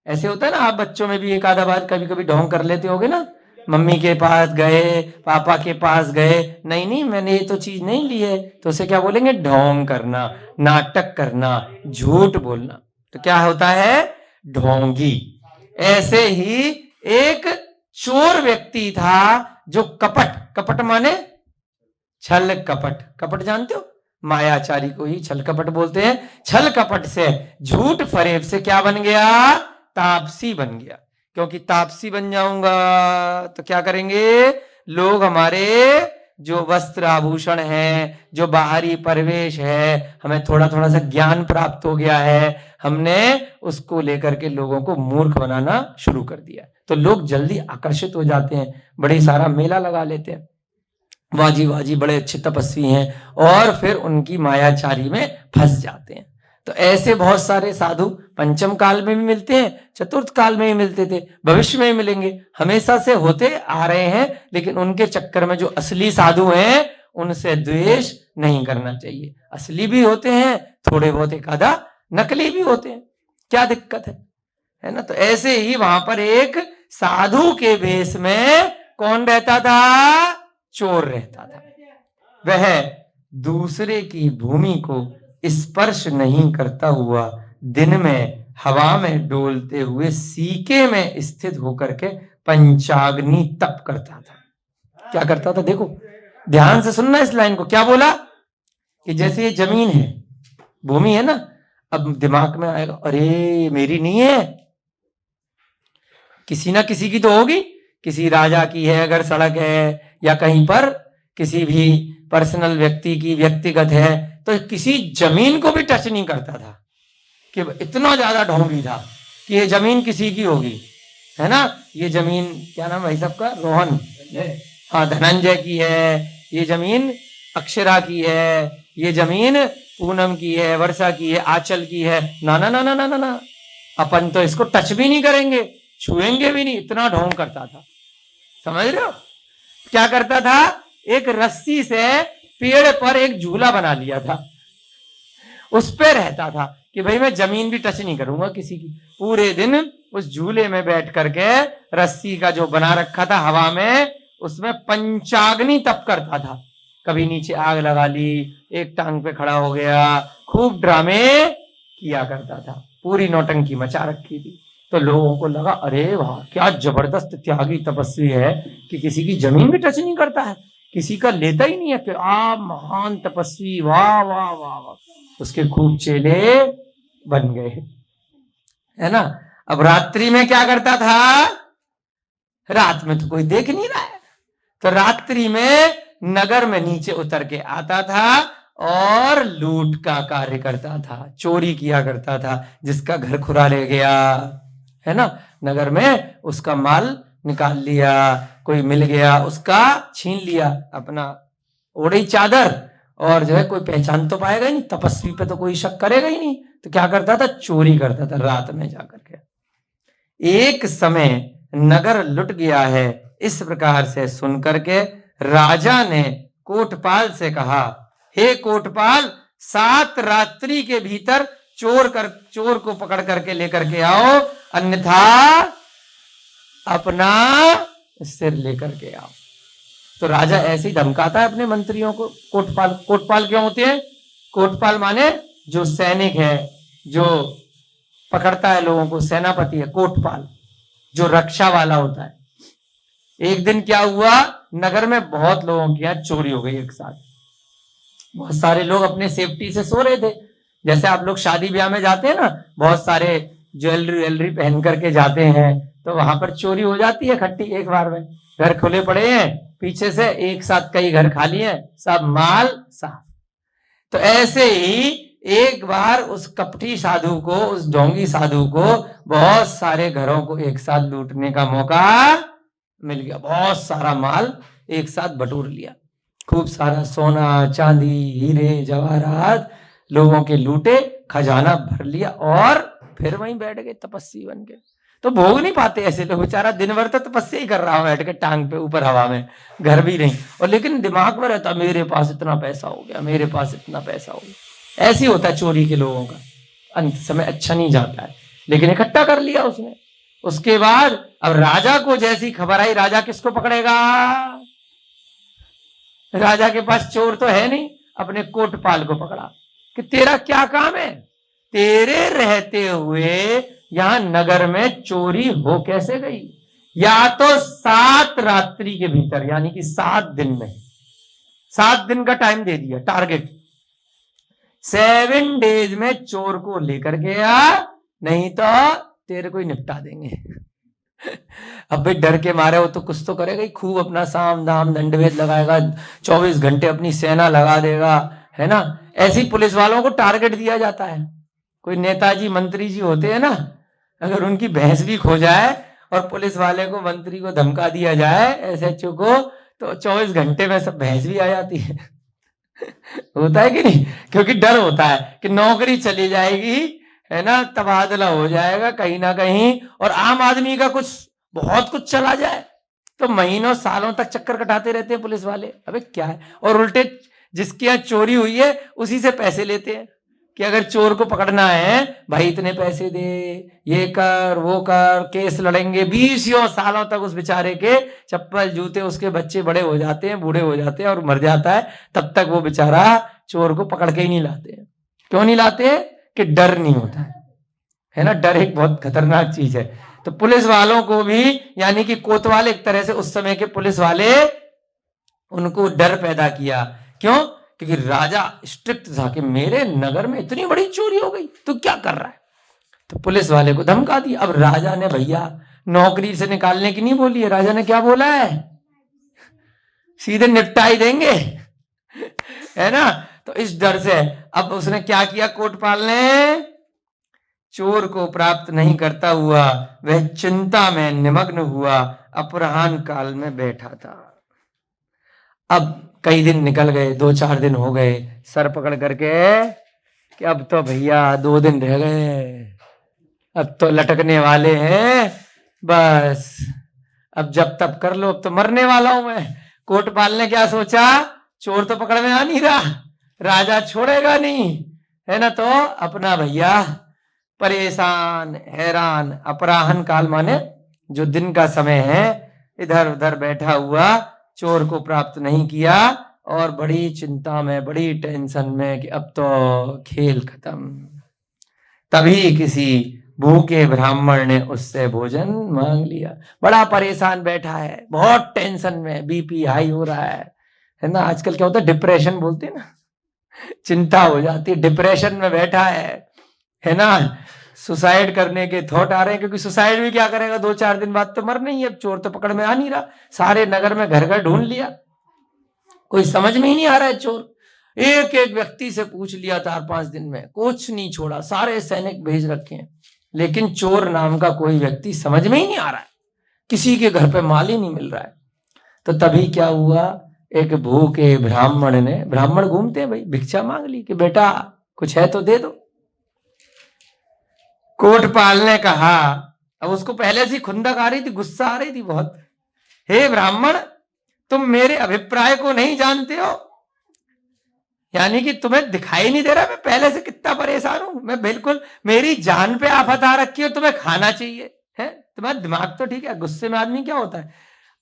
ऐसे होता है ना। आप बच्चों में भी एक आधा बार कभी कभी ढोंग कर लेते होगे ना। मम्मी के पास गए, पापा के पास गए, नहीं नहीं मैंने ये तो चीज नहीं ली है, तो उसे क्या बोलेंगे? ढोंग करना, नाटक करना, झूठ बोलना, तो क्या होता है? ढोंगी। ऐसे ही एक चोर व्यक्ति था जो कपट, कपट माने छल कपट, कपट जानते हो? मायाचारी को ही छल कपट बोलते हैं। छल कपट से, झूठ फरेब से क्या बन गया? तापसी बन गया। क्योंकि तापसी बन जाऊंगा तो क्या करेंगे लोग? हमारे जो वस्त्र आभूषण है, जो बाहरी परिवेश है, हमें थोड़ा थोड़ा सा ज्ञान प्राप्त हो गया है, हमने उसको लेकर के लोगों को मूर्ख बनाना शुरू कर दिया। तो लोग जल्दी आकर्षित हो जाते हैं, बड़े सारा मेला लगा लेते हैं, वाजी वाजी बड़े अच्छे तपस्वी हैं, और फिर उनकी मायाचारी में फंस जाते हैं। तो ऐसे बहुत सारे साधु पंचम काल में भी मिलते हैं, चतुर्थ काल में भी मिलते थे, भविष्य में भी मिलेंगे, हमेशा से होते आ रहे हैं। लेकिन उनके चक्कर में जो असली साधु हैं उनसे द्वेष नहीं करना चाहिए। असली भी होते हैं, थोड़े बहुत एक आधा नकली भी होते हैं, क्या दिक्कत है ना? तो ऐसे ही वहां पर एक साधु के वेश में कौन रहता था? चोर रहता था। वह दूसरे की भूमि को स्पर्श नहीं करता हुआ दिन में हवा में डोलते हुए सीके में स्थित होकर के पंचाग्नि तप करता था। क्या करता था? देखो ध्यान से सुनना इस लाइन को। क्या बोला? कि जैसे ये जमीन है, भूमि है ना, अब दिमाग में आएगा अरे मेरी नहीं है, किसी ना किसी की तो होगी, किसी राजा की है अगर सड़क है, या कहीं पर किसी भी पर्सनल व्यक्ति की व्यक्तिगत है, तो किसी जमीन को भी टच नहीं करता था। कि इतना ज्यादा ढोंगी था कि ये जमीन किसी की होगी, है ना? ये जमीन क्या नाम भाई सबका? रोहन, हाँ धनंजय की है, ये जमीन अक्षरा की है, ये जमीन पूनम की है, वर्षा की है, आंचल की है। ना ना ना ना ना ना ना, अपन तो इसको टच भी नहीं करेंगे, छुएंगे भी नहीं, इतना ढोंग करता था। समझ रहे हो? क्या करता था? एक रस्सी से पेड़ पर एक झूला बना लिया था, उस पे रहता था कि भाई मैं जमीन भी टच नहीं करूंगा किसी की। पूरे दिन उस झूले में बैठ करके रस्सी का जो बना रखा था हवा में, उसमें पंचाग्नि तप करता था। कभी नीचे आग लगा ली, एक टांग पे खड़ा हो गया, खूब ड्रामे किया करता था, पूरी नौटंकी मचा रखी थी। तो लोगों को लगा अरे वाह क्या जबरदस्त त्यागी तपस्वी है कि किसी की जमीन भी टच नहीं करता है, किसी का लेता ही नहीं है, कि आ महान तपस्वी, वाह वाह वाह वाह। उसके खूब चेले बन गए, है ना? अब रात्रि में क्या करता था? रात में तो कोई देख नहीं रहा है, तो रात्रि में नगर में नीचे उतर के आता था और लूट का कार्य करता था, चोरी किया करता था। जिसका घर खुरा ले गया, है ना, नगर में उसका माल निकाल लिया, कोई मिल गया उसका छीन लिया, अपना ओढ़ी चादर, और जो है कोई पहचान तो पाएगा ही नहीं, तपस्वी पे तो कोई शक करेगा ही नहीं। तो क्या करता था? चोरी करता था रात में जाकर के। एक समय नगर लुट गया है, इस प्रकार से सुनकर के राजा ने कोटपाल से कहा, हे कोटपाल, 7 रात्रि के भीतर चोर को पकड़ करके लेकर के आओ, अन्यथा अपना सिर लेकर के आओ। तो राजा ऐसे ही धमकाता है अपने मंत्रियों को। कोटपाल क्यों होते हैं? कोटपाल माने जो सैनिक है, जो पकड़ता है लोगों को, सेनापति है कोटपाल, जो रक्षा वाला होता है। एक दिन क्या हुआ, नगर में बहुत लोगों की यहाँ चोरी हो गई एक साथ। बहुत सारे लोग अपने सेफ्टी से सो रहे थे, जैसे आप लोग शादी ब्याह में जाते हैं ना, बहुत सारे ज्वेलरी पहन करके जाते हैं, तो वहां पर चोरी हो जाती है खट्टी एक बार में। घर खुले पड़े हैं, पीछे से एक साथ कई घर खाली हैं, सब माल साफ। तो ऐसे ही एक बार उस कपटी साधु को, उस ढोंगी साधु को बहुत सारे घरों को एक साथ लूटने का मौका मिल गया। बहुत सारा माल एक साथ बटोर लिया, खूब सारा सोना चांदी हीरे जवाहरात लोगों के लूटे, खजाना भर लिया, और फिर वहीं बैठ गए तपस्वी बन के। तो भोग नहीं पाते ऐसे लोग, बेचारा दिन भर तो तपस्या ही कर रहा हूं बैठ के टांग पे ऊपर हवा में, घर भी नहीं, और लेकिन दिमाग में रहता मेरे पास इतना पैसा हो गया, मेरे पास इतना पैसा हो गया। ऐसे ही होता है चोरी के लोगों का, अंत समय अच्छा नहीं जाता है, लेकिन इकट्ठा कर लिया उसने। उसके बाद अब राजा को जैसी खबर आई, राजा किसको पकड़ेगा? राजा के पास चोर तो है नहीं, अपने कोटपाल को पकड़ा कि तेरा क्या काम है, तेरे रहते हुए यहां नगर में चोरी हो कैसे गई? या तो 7 रात्रि के भीतर, यानी कि 7 दिन में, 7 दिन का टाइम दे दिया टारगेट, 7 डेज में चोर को लेकर के आ, नहीं तो तेरे को ही निपटा देंगे। अब भाई डर के मारे वो तो कुछ तो करेगा ही, खूब अपना साम दाम दंडभेद लगाएगा, 24 घंटे अपनी सेना लगा देगा, है ना। ऐसी पुलिस वालों को टारगेट दिया जाता है। कोई नेताजी मंत्री जी होते हैं ना, अगर उनकी भैंस भी खो जाए और पुलिस वाले को, मंत्री को धमका दिया जाए, एसएचओ को, तो 24 घंटे में सब भैंस भी आ जाती है। होता है कि नहीं? क्योंकि डर होता है कि नौकरी चली जाएगी, है ना, तबादला हो जाएगा कहीं ना कहीं, और आम आदमी का कुछ बहुत कुछ चला जाए तो महीनों सालों तक चक्कर कटाते रहते हैं पुलिस वाले। अबे क्या है, और उल्टे जिसके यहाँ चोरी हुई है उसी से पैसे लेते हैं कि अगर चोर को पकड़ना है भाई इतने पैसे दे, ये कर वो कर, केस लड़ेंगे। 20 सालों तक उस बेचारे के चप्पल जूते, उसके बच्चे बड़े हो जाते हैं, बूढ़े हो जाते हैं और मर जाता है, तब तक वो बेचारा चोर को पकड़ के ही नहीं लाते। क्यों नहीं लाते? कि डर नहीं होता है ना। डर एक बहुत खतरनाक चीज है। तो पुलिस वालों को भी, यानी कि कोतवाल एक तरह से उस समय के पुलिस वाले, उनको डर पैदा किया। क्यों? क्योंकि राजा स्ट्रिक्ट था कि मेरे नगर में इतनी बड़ी चोरी हो गई, तो क्या कर रहा है? तो पुलिस वाले को धमका दिया। अब राजा ने भैया नौकरी से निकालने की नहीं बोली है, राजा ने क्या बोला है? सीधे निपटा ही देंगे, है ना। तो इस डर से अब उसने क्या किया, कोटपाल ने, चोर को प्राप्त नहीं करता हुआ वह चिंता में निमग्न हुआ अपराह्न काल में बैठा था। अब कई दिन निकल गए, 2-4 दिन हो गए, सर पकड़ करके कि अब तो भैया 2 दिन रह गए, अब तो लटकने वाले हैं, बस अब जब तब कर लो, अब तो मरने वाला हूं मैं। कोटपाल ने क्या सोचा, चोर तो पकड़ में आ नहीं रहा, राजा छोड़ेगा नहीं, है ना। तो अपना भैया परेशान हैरान, अपराह्न काल माने जो दिन का समय है, इधर उधर बैठा हुआ, चोर को प्राप्त नहीं किया और बड़ी चिंता में, बड़ी टेंशन में कि अब तो खेल खत्म। तभी किसी भूखे ब्राह्मण ने उससे भोजन मांग लिया। बड़ा परेशान बैठा है, बहुत टेंशन में, बीपी हाई हो रहा है ना। आजकल क्या होता है, डिप्रेशन बोलते हैं ना, चिंता हो जाती है, डिप्रेशन में बैठा है ना। सुसाइड करने के थॉट आ रहे हैं, क्योंकि सुसाइड भी क्या करेगा, 2-4 दिन बाद तो मरना ही है। अब चोर तो पकड़ में आ नहीं रहा, सारे नगर में घर घर ढूंढ लिया, कोई समझ में ही नहीं आ रहा है चोर। एक एक व्यक्ति से पूछ लिया 4-5 दिन में, कुछ नहीं छोड़ा, सारे सैनिक भेज रखे हैं, लेकिन चोर नाम का कोई व्यक्ति समझ में ही नहीं आ रहा है, किसी के घर पे माल ही नहीं मिल रहा है। तो तभी क्या हुआ, एक भूखे ब्राह्मण ने, ब्राह्मण घूमते हैं भाई, भिक्षा मांग ली कि बेटा कुछ है तो दे दो। कोटपाल ने कहा, अब उसको पहले से खुंदक आ रही थी, गुस्सा आ रही थी बहुत, हे ब्राह्मण, तुम मेरे अभिप्राय को नहीं जानते हो, यानी कि तुम्हें दिखाई नहीं दे रहा मैं पहले से कितना परेशान हूं। मैं बिल्कुल, मेरी जान पे आफत आ रखी है, तुम्हें खाना चाहिए है। तुम्हारा दिमाग तो ठीक है, गुस्से में आदमी क्या होता है,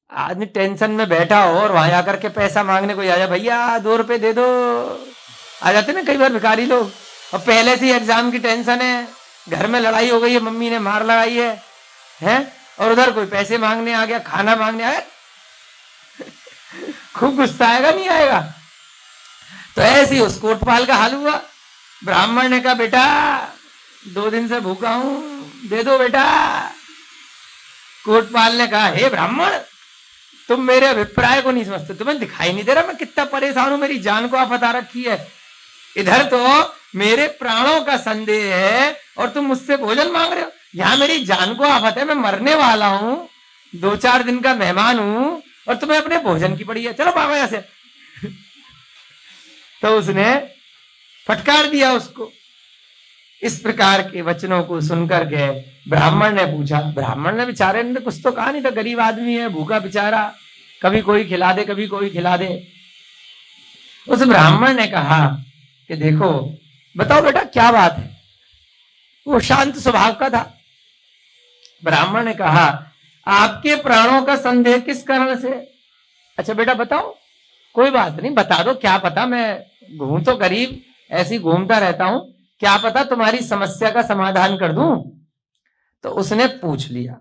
आदमी टेंशन में बैठा हो और वहां आकर के पैसा मांगने को आ जाए, भैया 2 रुपए दे दो, आ जाते ना कई बार भिखारी लोग, और पहले से ही एग्जाम की टेंशन है, घर में लड़ाई हो गई है, मम्मी ने मार लगाई है, और उधर कोई पैसे मांगने आ गया, खाना मांगने आया, खूब गुस्सा आएगा नहीं आएगा। तो ऐसे ही उस कोटपाल का हाल हुआ। ब्राह्मण ने कहा, बेटा 2 दिन से भूखा हूं, दे दो बेटा। कोटपाल ने कहा, हे ब्राह्मण, तुम मेरे अभिप्राय को नहीं समझते, तुम्हें दिखाई नहीं दे रहा मैं कितना परेशान हूं, मेरी जान को आफत आ रखी है, इधर तो मेरे प्राणों का संदेह है और तुम मुझसे भोजन मांग रहे हो, यहां मेरी जान को आफत है, मैं मरने वाला हूं, 2-4 दिन का मेहमान हूं और तुम्हें अपने भोजन की पड़ी है, चलो भागो यहां से। तो उसने फटकार दिया उसको। इस प्रकार के वचनों को सुनकर के ब्राह्मण ने पूछा, ब्राह्मण ने बेचारे ने कुछ तो कहा नहीं था, गरीब आदमी है, भूखा बेचारा, कभी कोई खिला दे कभी कोई खिला दे। उस ब्राह्मण ने कहा कि देखो, बताओ बेटा क्या बात है। वो शांत स्वभाव का था। ब्राह्मण ने कहा, आपके प्राणों का संदेह किस कारण से? अच्छा बेटा बताओ, कोई बात नहीं, बता दो क्या पता, मैं घूम तो गरीब ऐसी घूमता रहता हूं, क्या पता तुम्हारी समस्या का समाधान कर दूं। तो उसने पूछ लिया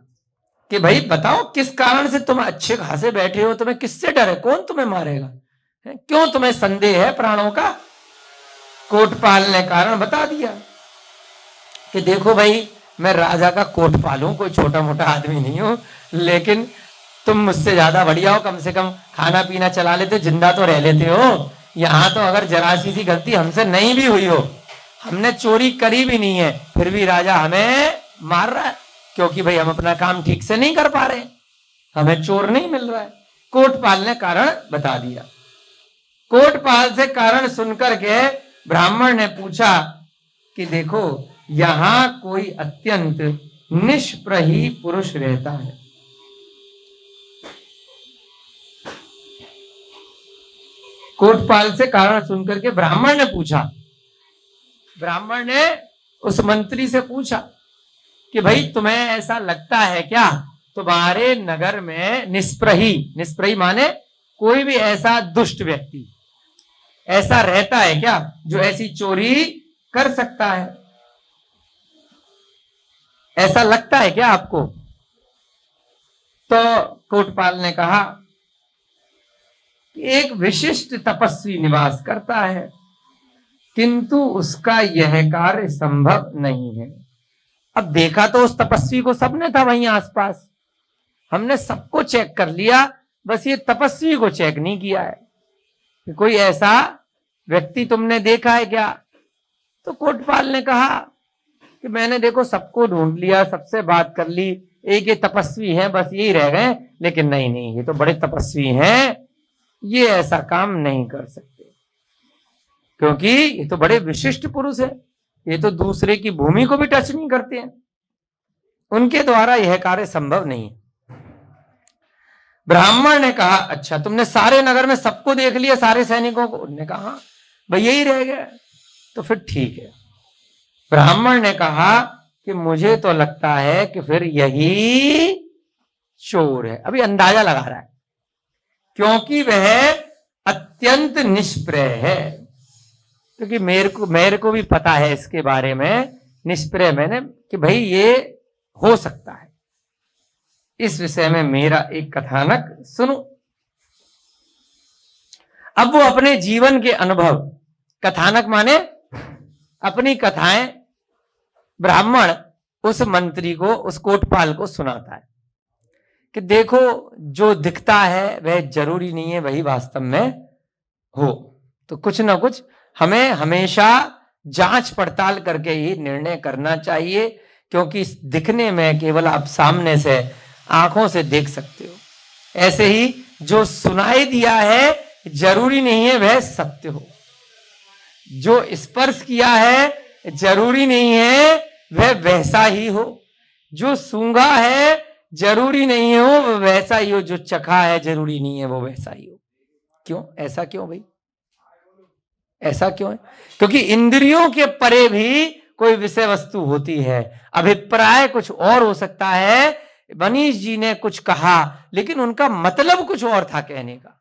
कि भाई बताओ किस कारण से तुम अच्छे खासे बैठे हो, तुम्हें किससे डर है, कौन तुम्हें मारेगा, क्यों तुम्हें संदेह है प्राणों का। कोटपाल ने कारण बता दिया कि देखो भाई, मैं राजा का कोटपाल हूं, कोई छोटा मोटा आदमी नहीं हूं, लेकिन तुम मुझसे ज्यादा बढ़िया हो, कम से कम खाना पीना चला लेते, जिंदा तो रह लेते हो। यहां तो अगर जरा सी गलती हमसे नहीं भी हुई हो, हमने चोरी करी भी नहीं है, फिर भी राजा हमें मार रहा है, क्योंकि भाई हम अपना काम ठीक से नहीं कर पा रहे, हमें चोर नहीं मिल रहा है। कोटपाल ने कारण बता दिया। कोटपाल से कारण सुनकर के ब्राह्मण ने पूछा कि देखो, यहां कोई अत्यंत निष्प्रही पुरुष रहता है। कोटपाल से कारण सुनकर के ब्राह्मण ने पूछा, ब्राह्मण ने उस मंत्री से पूछा कि भाई तुम्हें ऐसा लगता है क्या, तुम्हारे नगर में निष्प्रही, निष्प्रही माने कोई भी ऐसा दुष्ट व्यक्ति ऐसा रहता है क्या जो ऐसी चोरी कर सकता है, ऐसा लगता है क्या आपको। तो कोटपाल ने कहा कि एक विशिष्ट तपस्वी निवास करता है, किंतु उसका यह कार्य संभव नहीं है। अब देखा तो उस तपस्वी को सबने था वहीं आसपास, हमने सबको चेक कर लिया, बस ये तपस्वी को चेक नहीं किया है कि कोई ऐसा व्यक्ति तुमने देखा है क्या। तो कोटपाल ने कहा कि मैंने देखो सबको ढूंढ लिया, सबसे बात कर ली, एक ये तपस्वी है, बस यही रह गए, लेकिन नहीं, ये तो बड़े तपस्वी हैं, ये ऐसा काम नहीं कर सकते, क्योंकि ये तो बड़े विशिष्ट पुरुष है, ये तो दूसरे की भूमि को भी टच नहीं करते हैं, उनके द्वारा यह कार्य संभव नहीं है। ब्राह्मण ने कहा अच्छा, तुमने सारे नगर में सबको देख लिया, सारे सैनिकों को। उन्होंने कहा भाई यही रह गया, तो फिर ठीक है। ब्राह्मण ने कहा कि मुझे तो लगता है कि फिर यही चोर है। अभी अंदाजा लगा रहा है, क्योंकि वह अत्यंत निष्प्रय है, क्योंकि मेरे को भी पता है इसके बारे में, निष्प्रय मैंने कि भाई ये हो सकता है। इस विषय में मेरा एक कथानक सुनो। अब वो अपने जीवन के अनुभव, कथानक माने अपनी कथाएं, ब्राह्मण उस मंत्री को, उस कोटपाल को सुनाता है कि देखो, जो दिखता है वह जरूरी नहीं है वही वास्तव में हो, तो कुछ ना कुछ हमें हमेशा जांच पड़ताल करके ही निर्णय करना चाहिए, क्योंकि दिखने में केवल आप सामने से आंखों से देख सकते हो, ऐसे ही जो सुनाई दिया है जरूरी नहीं है वह सत्य हो, जो स्पर्श किया है जरूरी नहीं है वह वैसा ही हो, जो सूंघा है जरूरी नहीं हो वह वैसा ही हो, जो चखा है जरूरी नहीं है वो वैसा ही हो। क्यों, ऐसा क्यों भाई, ऐसा क्यों है? क्योंकि इंद्रियों के परे भी कोई विषय वस्तु होती है, अभिप्राय कुछ और हो सकता है। मनीष जी ने कुछ कहा लेकिन उनका मतलब कुछ और था कहने का,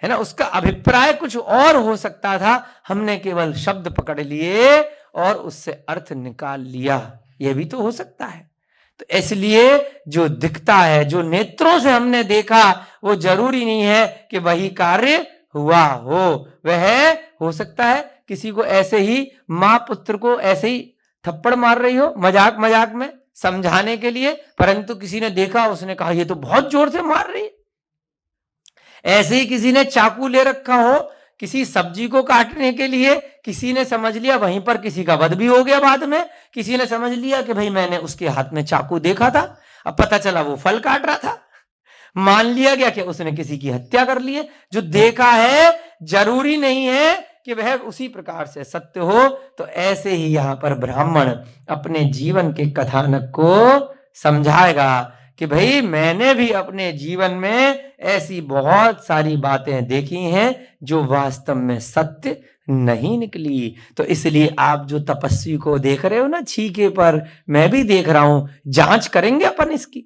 है ना, उसका अभिप्राय कुछ और हो सकता था, हमने केवल शब्द पकड़ लिए और उससे अर्थ निकाल लिया, यह भी तो हो सकता है। तो इसलिए जो दिखता है, जो नेत्रों से हमने देखा, वो जरूरी नहीं है कि वही कार्य हुआ हो। वह हो सकता है किसी को ऐसे ही मां पुत्र को ऐसे ही थप्पड़ मार रही हो मजाक मजाक में समझाने के लिए, परंतु किसी ने देखा, उसने कहा ये तो बहुत जोर से मार रही है। ऐसे ही किसी ने चाकू ले रखा हो किसी सब्जी को काटने के लिए, किसी ने समझ लिया, वहीं पर किसी का वध भी हो गया, बाद में किसी ने समझ लिया कि भाई मैंने उसके हाथ में चाकू देखा था, अब पता चला वो फल काट रहा था, मान लिया गया कि उसने किसी की हत्या कर ली है। जो देखा है जरूरी नहीं है कि वह उसी प्रकार से सत्य हो। तो ऐसे ही यहां पर ब्राह्मण अपने जीवन के कथानक को समझाएगा कि भाई मैंने भी अपने जीवन में ऐसी बहुत सारी बातें देखी हैं जो वास्तव में सत्य नहीं निकली। तो इसलिए आप जो तपस्वी को देख रहे हो ना छीके पर, मैं भी देख रहा हूं, जांच करेंगे अपन इसकी।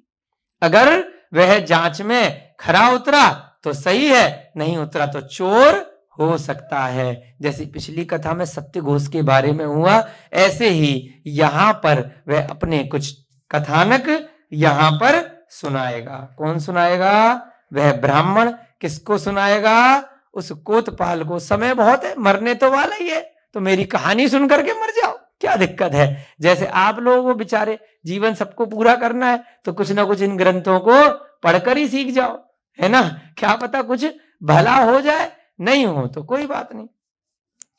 अगर वह जांच में खरा उतरा तो सही है, नहीं उतरा तो चोर हो सकता है। जैसे पिछली कथा में सत्य घोष के बारे में हुआ, ऐसे ही यहाँ पर वह अपने कुछ कथानक यहाँ पर सुनाएगा। कौन सुनाएगा? वह ब्राह्मण। किसको सुनाएगा? उस कोतपाल को। समय बहुत है, मरने तो वाला ही है, तो मेरी कहानी सुन करके मर जाओ, क्या दिक्कत है। जैसे आप लोगों को बेचारे जीवन सबको पूरा करना है, तो कुछ ना कुछ इन ग्रंथों को पढ़कर ही सीख जाओ, है ना। क्या पता कुछ भला हो जाए, नहीं हो तो कोई बात नहीं।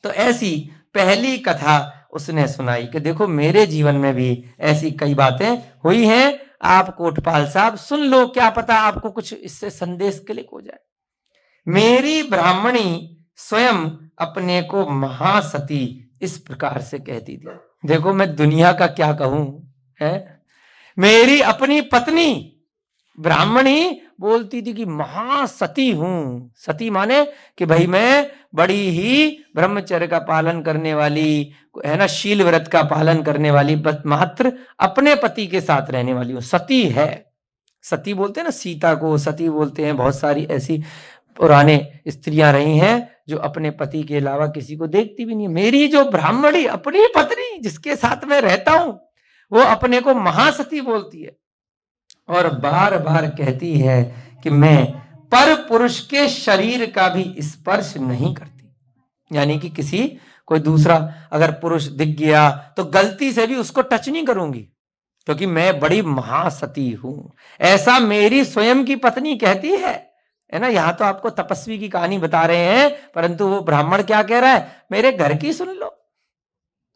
तो ऐसी पहली कथा उसने सुनाई कि देखो मेरे जीवन में भी ऐसी कई बातें हुई हैं। आप कोटपाल साहब सुन लो, क्या पता आपको कुछ इससे संदेश क्लिक हो जाए। मेरी ब्राह्मणी स्वयं अपने को महासती इस प्रकार से कहती थी। देखो मैं दुनिया का क्या कहूं, है। मेरी अपनी पत्नी ब्राह्मणी बोलती थी कि महासती हूं। सती माने कि भाई मैं बड़ी ही ब्रह्मचर्य का पालन करने वाली, है ना, शील व्रत का पालन करने वाली, बस मात्र अपने पति के साथ रहने वाली हूं, सती है। सती बोलते हैं ना, सीता को सती बोलते हैं। बहुत सारी ऐसी पुराने स्त्रियां रही हैं जो अपने पति के अलावा किसी को देखती भी नहीं। मेरी जो ब्राह्मणी अपनी पत्नी जिसके साथ मैं रहता हूं, वो अपने को महासती बोलती है और बार बार कहती है कि मैं पर पुरुष के शरीर का भी स्पर्श नहीं करती। यानी कि किसी कोई दूसरा अगर पुरुष दिख गया तो गलती से भी उसको टच नहीं करूंगी, क्योंकि मैं बड़ी महासती हूं। ऐसा मेरी स्वयं की पत्नी कहती है ना। यहां तो आपको तपस्वी की कहानी बता रहे हैं, परंतु वो ब्राह्मण क्या कह रहा है? मेरे घर की सुन लो।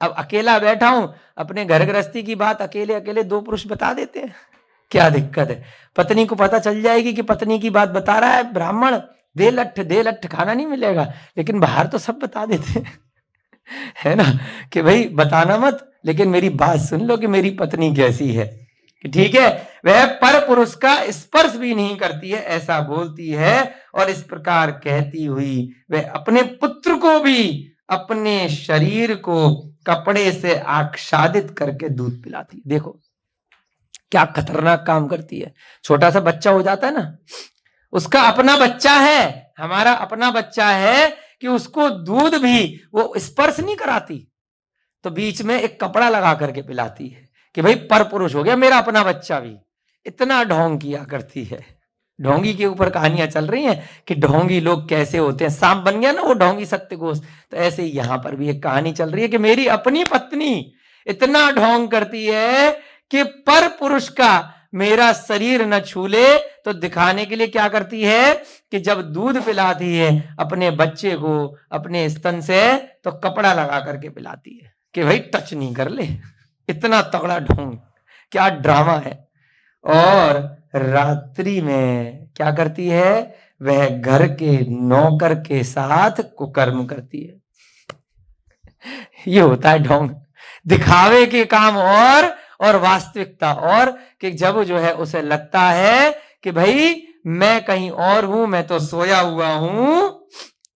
अब अकेला बैठा हूं, अपने घर गृहस्थी की बात अकेले अकेले दो पुरुष बता देते हैं, क्या दिक्कत है। पत्नी को पता चल जाएगी कि पत्नी की बात बता रहा है ब्राह्मण, दे लठ खाना नहीं मिलेगा, लेकिन बाहर तो सब बता देते हैं, है ना, कि भाई बताना मत, लेकिन मेरी बात सुन लो कि मेरी पत्नी कैसी है। ठीक है, वह पर पुरुष का स्पर्श भी नहीं करती है, ऐसा बोलती है। और इस प्रकार कहती हुई वह अपने पुत्र को भी अपने शरीर को कपड़े से आच्छादित करके दूध पिलाती है। देखो क्या खतरनाक काम करती है। छोटा सा बच्चा हो जाता है ना, उसका अपना बच्चा है, हमारा अपना बच्चा है, कि उसको दूध भी वो स्पर्श नहीं कराती, तो बीच में एक कपड़ा लगा करके पिलाती है कि भाई पर पुरुष हो गया मेरा अपना बच्चा भी। इतना ढोंग किया करती है। ढोंगी के ऊपर कहानियां चल रही हैं कि ढोंगी लोग कैसे होते हैं। सांप बन गया ना वो ढोंगी सत्य घोष, तो ऐसे ही यहां पर भी एक कहानी चल रही है कि मेरी अपनी पत्नी इतना ढोंग करती है कि पर पुरुष का मेरा शरीर न छूले, तो दिखाने के लिए क्या करती है कि जब दूध पिलाती है अपने बच्चे को अपने स्तन से, तो कपड़ा लगा करके पिलाती है कि भाई टच नहीं कर ले। इतना तगड़ा ढोंग, क्या ड्रामा है। और रात्रि में क्या करती है? वह घर के नौकर के साथ कुकर्म करती है। ये होता है ढोंग, दिखावे के काम और वास्तविकता और, कि जब जो है उसे लगता है कि भाई मैं कहीं और हूं, मैं तो सोया हुआ हूं,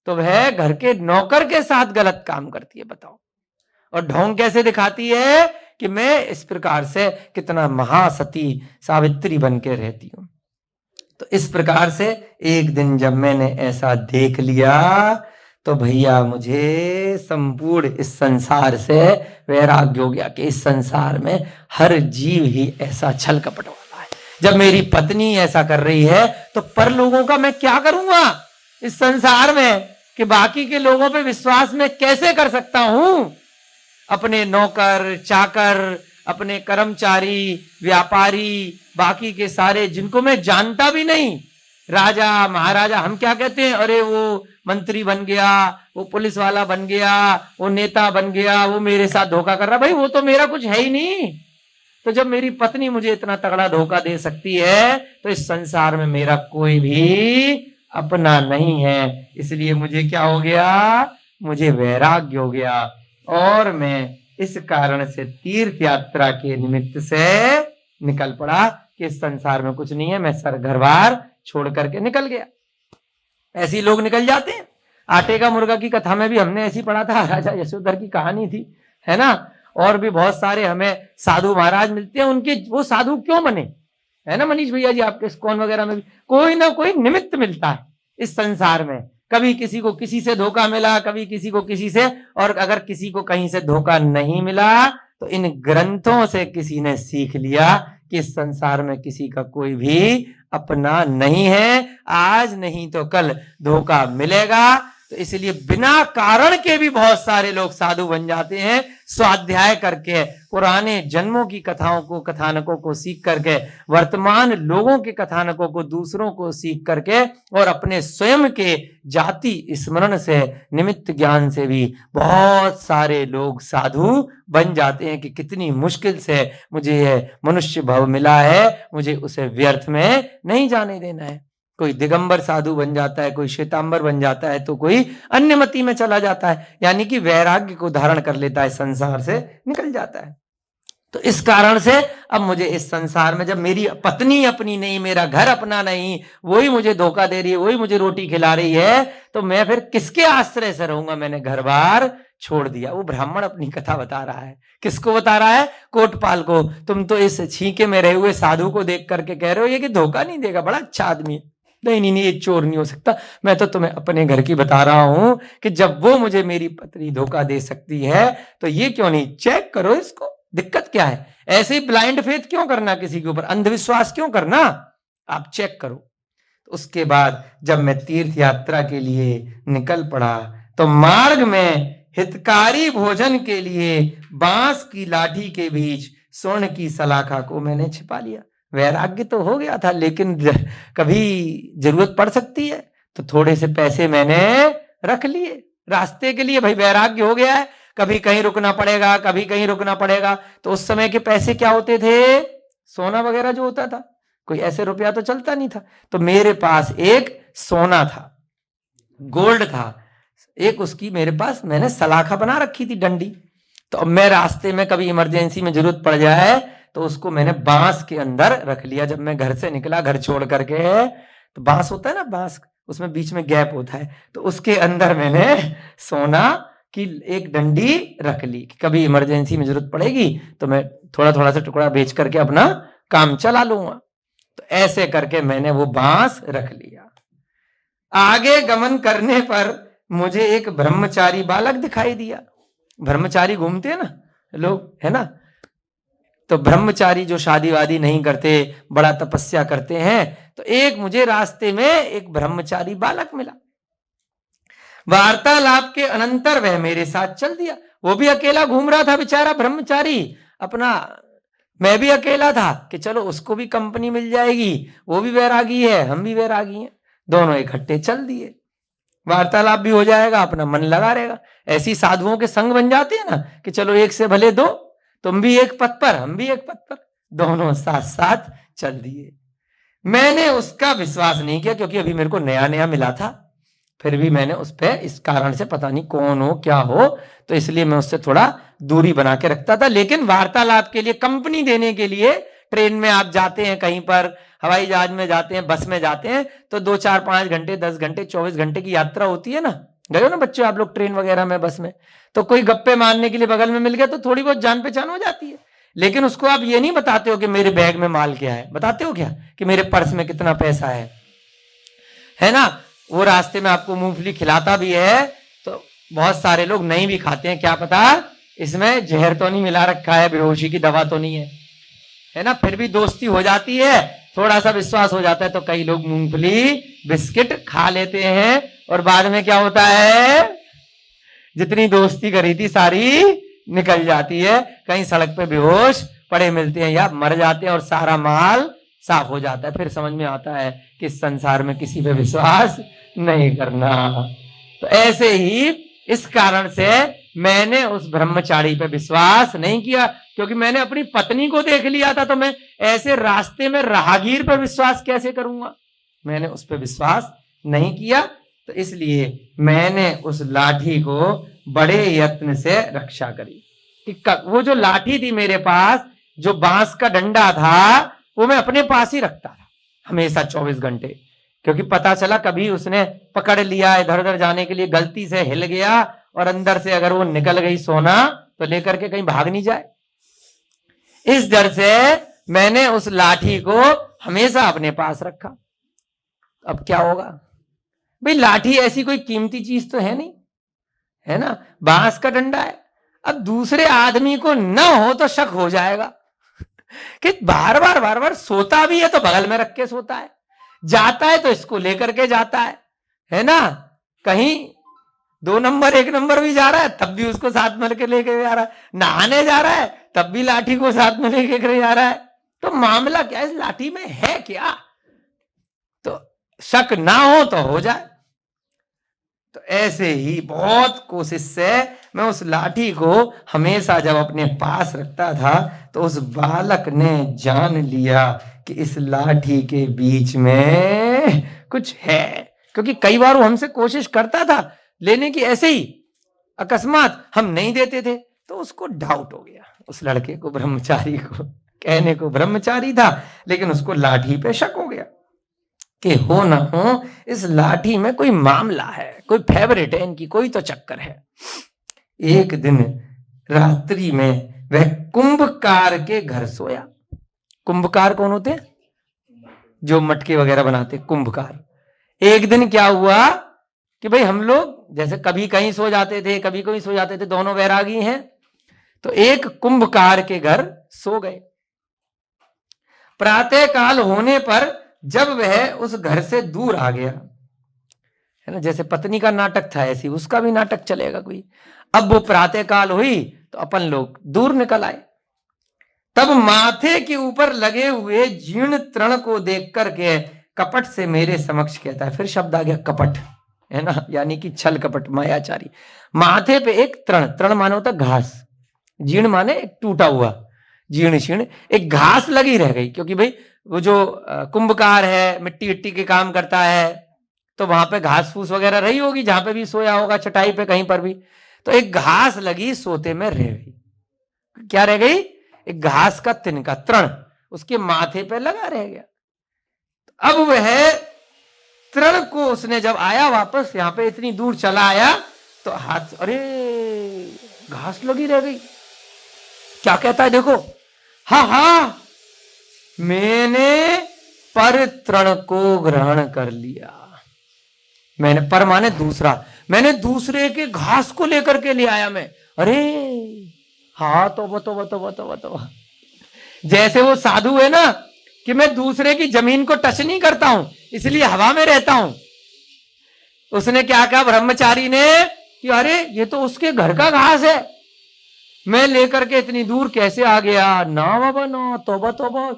तो वह घर के नौकर के साथ गलत काम करती है। बताओ। और ढोंग कैसे दिखाती है कि मैं इस प्रकार से कितना महासती सावित्री बन के रहती हूं। तो इस प्रकार से एक दिन जब मैंने ऐसा देख लिया, तो भैया मुझे संपूर्ण इस संसार से वैराग्य हो गया कि इस संसार में हर जीव ही ऐसा छल कपट वाला है। जब मेरी पत्नी ऐसा कर रही है, तो पर लोगों का मैं क्या करूंगा इस संसार में, कि बाकी के लोगों पे विश्वास में कैसे कर सकता हूं। अपने नौकर चाकर, अपने कर्मचारी, व्यापारी, बाकी के सारे जिनको मैं जानता भी नहीं, राजा महाराजा, हम क्या कहते हैं, अरे वो मंत्री बन गया, वो पुलिस वाला बन गया, वो नेता बन गया, वो मेरे साथ धोखा कर रहा। भाई वो तो मेरा कुछ है ही नहीं। तो जब मेरी पत्नी मुझे इतना तगड़ा धोखा दे सकती है, तो इस संसार में मेरा कोई भी अपना नहीं है। इसलिए मुझे क्या हो गया? मुझे वैराग्य हो गया। और मैं इस कारण से तीर्थ यात्रा के निमित्त से निकल पड़ा कि इस संसार में कुछ नहीं है। मैं सर घर बार छोड़ करके निकल गया। ऐसे लोग निकल जाते हैं। आटे का मुर्गा की कथा में भी हमने ऐसी पढ़ा था, राजा यशोधर की कहानी थी, है ना। और भी बहुत सारे हमें साधु महाराज मिलते हैं। उनके वो साधु क्यों बने, है ना मनीष भैया जी, आपके इस्कॉन वगैरह में भी कोई ना कोई निमित्त मिलता है इस संसार में। कभी किसी को किसी से धोखा मिला, कभी किसी को किसी से, और अगर किसी को कहीं से धोखा नहीं मिला तो इन ग्रंथों से किसी ने सीख लिया कि इस संसार में किसी का कोई भी अपना नहीं है, आज नहीं तो कल धोखा मिलेगा। तो इसलिए बिना कारण के भी बहुत सारे लोग साधु बन जाते हैं, स्वाध्याय करके, पुराने जन्मों की कथाओं को, कथानकों को सीख करके, वर्तमान लोगों के कथानकों को दूसरों को सीख करके, और अपने स्वयं के जाति स्मरण से, निमित्त ज्ञान से भी बहुत सारे लोग साधु बन जाते हैं कि कितनी मुश्किल से मुझे यह मनुष्य भव मिला है, मुझे उसे व्यर्थ में नहीं जाने देना है। कोई दिगंबर साधु बन जाता है, कोई श्वेतांबर बन जाता है, तो कोई अन्य मति में चला जाता है, यानी कि वैराग्य को धारण कर लेता है, संसार से निकल जाता है। तो इस कारण से अब मुझे इस संसार में, जब मेरी पत्नी अपनी नहीं, मेरा घर अपना नहीं, वही मुझे धोखा दे रही है, वही मुझे रोटी खिला रही है, तो मैं फिर किसके आश्रय से रहूंगा? मैंने घर बार छोड़ दिया। वो ब्राह्मण अपनी कथा बता रहा है। किसको बता रहा है? कोटपाल को। तुम तो इस छींके में रहे हुए साधु को देख करके कह रहे हो ये कि धोखा नहीं देगा, बड़ा अच्छा आदमी है। नहीं, ये चोर नहीं हो सकता। मैं तो तुम्हें अपने घर की बता रहा हूं कि जब वो मुझे, मेरी पत्नी धोखा दे सकती है, तो ये क्यों नहीं चेक करो इसको, दिक्कत क्या है? ऐसे ही ब्लाइंड फेथ क्यों करना, किसी के ऊपर अंधविश्वास क्यों करना? आप चेक करो। तो उसके बाद जब मैं तीर्थ यात्रा के लिए निकल पड़ा, तो मार्ग में हितकारी भोजन के लिए बांस की लाठी के बीच स्वर्ण की सलाखा को मैंने छिपा लिया। वैराग्य तो हो गया था, लेकिन कभी जरूरत पड़ सकती है, तो थोड़े से पैसे मैंने रख लिए रास्ते के लिए। भाई वैराग्य हो गया है, कभी कहीं रुकना पड़ेगा, कभी कहीं रुकना पड़ेगा। तो उस समय के पैसे क्या होते थे? सोना वगैरह जो होता था, कोई ऐसे रुपया तो चलता नहीं था। तो मेरे पास एक सोना था, गोल्ड था एक, उसकी मेरे पास मैंने सलाखा बना रखी थी, डंडी। तो अब मैं रास्ते में कभी इमरजेंसी में जरूरत पड़ जाए तो उसको मैंने बांस के अंदर रख लिया। जब मैं घर से निकला, घर छोड़ करके, तो बांस होता है ना, बांस उसमें बीच में गैप होता है, तो उसके अंदर मैंने सोना की एक डंडी रख ली कि कभी इमरजेंसी में जरूरत पड़ेगी तो मैं थोड़ा थोड़ा सा टुकड़ा बेच करके अपना काम चला लूंगा। तो ऐसे करके मैंने वो बांस रख लिया। आगे गमन करने पर मुझे एक ब्रह्मचारी बालक दिखाई दिया। ब्रह्मचारी घूमते हैं ना लोग, है ना, तो ब्रह्मचारी जो शादी वादी नहीं करते, बड़ा तपस्या करते हैं, तो एक मुझे रास्ते में एक ब्रह्मचारी बालक मिला। वार्तालाप के अनंतर वह मेरे साथ चल दिया। वो भी अकेला घूम रहा था बेचारा ब्रह्मचारी अपना, मैं भी अकेला था कि चलो उसको भी कंपनी मिल जाएगी, वो भी वैरागी है, हम भी वैरागी हैं, दोनों इकट्ठे चल दिए। वार्तालाप भी हो जाएगा, अपना मन लगा रहेगा। ऐसी साधुओं के संग बन जाते हैं ना कि चलो एक से भले दो, तुम भी एक पथ पर, हम भी एक पथ पर, दोनों साथ साथ चल दिए। मैंने उसका विश्वास नहीं किया क्योंकि अभी मेरे को नया नया मिला था। फिर भी मैंने उस पर इस कारण से, पता नहीं कौन हो क्या हो, तो इसलिए मैं उससे थोड़ा दूरी बना के रखता था। लेकिन वार्तालाप के लिए, कंपनी देने के लिए, ट्रेन में आप जाते हैं कहीं पर, हवाई जहाज में जाते हैं, बस में जाते हैं, तो 2 4 5 घंटे 10 घंटे 24 घंटे की यात्रा होती है ना। गए हो ना बच्चों आप लोग ट्रेन वगैरह में, बस में, तो कोई गप्पे मारने के लिए बगल में मिल गया तो थोड़ी बहुत जान पहचान हो जाती है। लेकिन उसको आप ये नहीं बताते हो कि मेरे बैग में माल क्या है, बताते हो क्या कि मेरे पर्स में कितना पैसा है ना। वो रास्ते में आपको मूंगफली खिलाता भी है तो बहुत सारे लोग नहीं भी खाते हैं, क्या पता इसमें जहर तो नहीं मिला रखा है, बेहोशी की दवा तो नहीं है ना। फिर भी दोस्ती हो जाती है, थोड़ा सा विश्वास हो जाता है, तो कई लोग मूंगफली बिस्किट खा लेते हैं और बाद में क्या होता है, जितनी दोस्ती करी थी सारी निकल जाती है, कहीं सड़क पे बेहोश पड़े मिलते हैं या मर जाते हैं और सारा माल साफ हो जाता है। फिर समझ में आता है कि इस संसार में किसी पे विश्वास नहीं करना। तो ऐसे ही इस कारण से मैंने उस ब्रह्मचारी पे विश्वास नहीं किया, क्योंकि मैंने अपनी पत्नी को देख लिया था, तो मैं ऐसे रास्ते में राहगीर पर विश्वास कैसे करूंगा। मैंने उस पर विश्वास नहीं किया, तो इसलिए मैंने उस लाठी को बड़े यत्न से रक्षा करी। वो जो लाठी थी मेरे पास, जो बांस का डंडा था, वो मैं अपने पास ही रखता था हमेशा 24 घंटे, क्योंकि पता चला कभी उसने पकड़ लिया, इधर उधर जाने के लिए गलती से हिल गया और अंदर से अगर वो निकल गई सोना, तो लेकर के कहीं भाग नहीं जाए। इस डर से मैंने उस लाठी को हमेशा अपने पास रखा। अब क्या होगा, भाई लाठी ऐसी कोई कीमती चीज तो है नहीं, है ना, बांस का डंडा है। अब दूसरे आदमी को न हो तो शक हो जाएगा कि बार बार सोता भी है तो बगल में रख के सोता है, जाता है तो इसको लेकर के जाता है ना, कहीं 2 नंबर 1 नंबर भी जा रहा है तब भी उसको साथ में लेके जा रहा है, नहाने जा रहा है तब भी लाठी को साथ में लेके जा रहा है। तो मामला क्या है, इस लाठी में है क्या, तो शक ना हो तो हो जाए। तो ऐसे ही बहुत कोशिश से मैं उस लाठी को हमेशा जब अपने पास रखता था तो उस बालक ने जान लिया कि इस लाठी के बीच में कुछ है, क्योंकि कई बार वो हमसे कोशिश करता था लेने की, ऐसे ही अकस्मात हम नहीं देते थे तो उसको डाउट हो गया, उस लड़के को, ब्रह्मचारी को, कहने को ब्रह्मचारी था लेकिन उसको लाठी पे शक हो गया कि हो ना हो इस लाठी में कोई मामला है, कोई फेवरेट है इनकी, कोई तो चक्कर है। एक दिन रात्रि में वह कुंभकार के घर सोया। कुंभकार कौन होते हैं, जो मटके वगैरह बनाते, कुंभकार। एक दिन क्या हुआ कि भाई हम लोग जैसे कभी कहीं सो जाते थे, कभी कहीं सो जाते थे, दोनों वैरागी हैं, तो एक कुंभकार के घर सो गए। प्रातः काल होने पर जब वह उस घर से दूर आ गया, है ना, जैसे पत्नी का नाटक था ऐसी उसका भी नाटक चलेगा कोई। अब वो प्रातः काल हुई तो अपन लोग दूर निकल आए, तब माथे के ऊपर लगे हुए जीर्ण तृण को देख करके कपट से मेरे समक्ष कहता है, फिर शब्द आ गया कपट, है ना, यानी कि छल कपट मायाचारी। माथे पे एक तृण, तृण माने होता घास, जीर्ण माने एक टूटा हुआ, जीर्ण शीर्ण, एक घास लगी रह गई, क्योंकि भाई वो जो कुंभकार है मिट्टी विट्टी के काम करता है तो वहां पे घास फूस वगैरह रही होगी, जहां पे भी सोया होगा चटाई पे कहीं पर भी, तो एक घास लगी सोते में रह गई। क्या रह गई, एक घास का तिनका, तृण उसके माथे पे लगा रह गया। अब वह तृण को उसने जब आया वापस यहाँ पे, इतनी दूर चला आया तो हाथ, अरे घास लगी रह गई, क्या कहता है देखो, हा मैंने पर तृण को ग्रहण कर लिया। मैंने, पर माने दूसरा, मैंने दूसरे के घास को लेकर के ले आया मैं। अरे हाँ तो जैसे वो साधु है ना कि मैं दूसरे की जमीन को टच नहीं करता हूं इसलिए हवा में रहता हूं, उसने क्या कहा ब्रह्मचारी ने कि अरे ये तो उसके घर का घास है, मैं लेकर के इतनी दूर कैसे आ गया, ना बाबा ना, तौबा,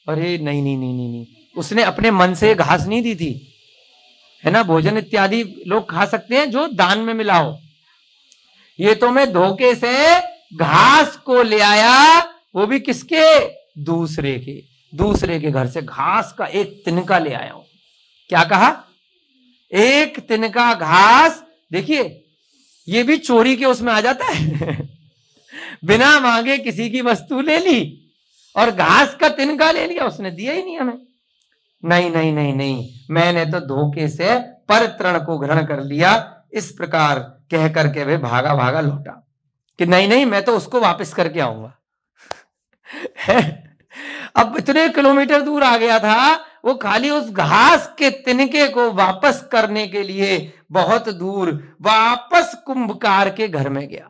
अरे नहीं, उसने अपने मन से घास नहीं दी थी, है ना, भोजन इत्यादि लोग खा सकते हैं जो दान में मिला हो, ये तो मैं धोखे से घास को ले आया, वो भी किसके, दूसरे के घर से घास का एक तिनका ले आया हूं। क्या कहा, एक तिनका घास, देखिए ये भी चोरी के उसमें आ जाता है बिना मांगे किसी की वस्तु ले ली और घास का तिनका ले लिया, उसने दिया ही नहीं हमें। नहीं, मैंने तो धोखे से पर तृण को ग्रहण कर लिया। इस प्रकार कह करके वे भागा लौटा कि नहीं मैं तो उसको वापस करके आऊंगा अब इतने किलोमीटर दूर आ गया था, वो खाली उस घास के तिनके को वापस करने के लिए बहुत दूर वापस कुंभकार के घर में गया।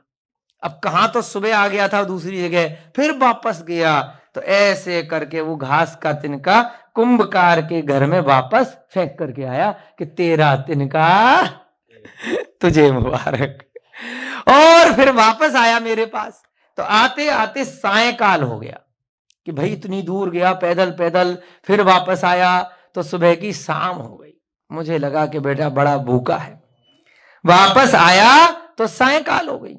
अब कहां तो सुबह आ गया था दूसरी जगह, फिर वापस गया, तो ऐसे करके वो घास का तिनका कुंभकार के घर में वापस फेंक करके आया कि तेरा तिनका तुझे मुबारक। और फिर वापस आया मेरे पास, तो आते आते सायंकाल हो गया कि भाई इतनी दूर गया पैदल, फिर वापस आया तो सुबह की शाम हो गई। मुझे लगा कि बेटा बड़ा भूखा है, वापस आया तो सायंकाल हो गई।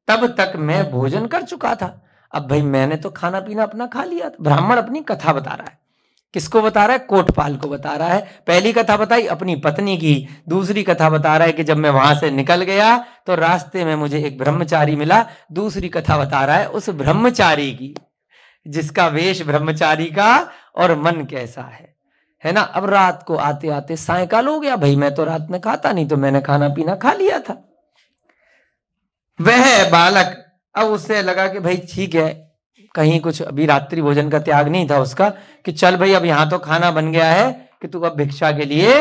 तब तक मैं भोजन कर चुका था। अब भाई मैंने तो खाना पीना अपना खा लिया था। ब्राह्मण अपनी कथा बता रहा है, किसको बता रहा है, कोटपाल को बता रहा है। पहली कथा बताई अपनी पत्नी की, दूसरी कथा बता रहा है कि जब मैं वहां से निकल गया तो रास्ते में मुझे एक ब्रह्मचारी मिला। दूसरी कथा बता रहा है उस ब्रह्मचारी की जिसका वेश ब्रह्मचारी का और मन कैसा है ना। अब रात को आते आते सायंकाल हो गया। भाई मैं तो रात में खाता नहीं, तो मैंने खाना पीना खा लिया था। वह बालक, अब उससे लगा कि भाई ठीक है, कहीं कुछ अभी रात्रि भोजन का त्याग नहीं था उसका, कि चल भाई अब यहां तो खाना बन गया है कि तू अब भिक्षा के लिए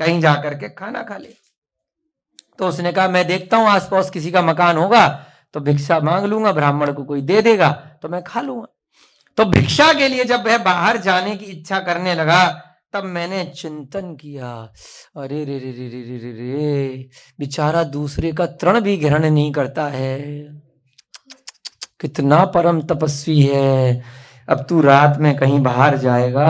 कहीं जाकर के खाना खा ले। तो उसने कहा मैं देखता हूं आसपास किसी का मकान होगा तो भिक्षा मांग लूंगा, ब्राह्मण को कोई दे देगा तो मैं खा लूंगा। तो भिक्षा के लिए जब वह बाहर जाने की इच्छा करने लगा तब मैंने चिंतन किया, अरे रे रे रे रे रे रे रे, बेचारा दूसरे का तृण भी ग्रहण नहीं करता है, कितना परम तपस्वी है। अब तू रात में कहीं बाहर जाएगा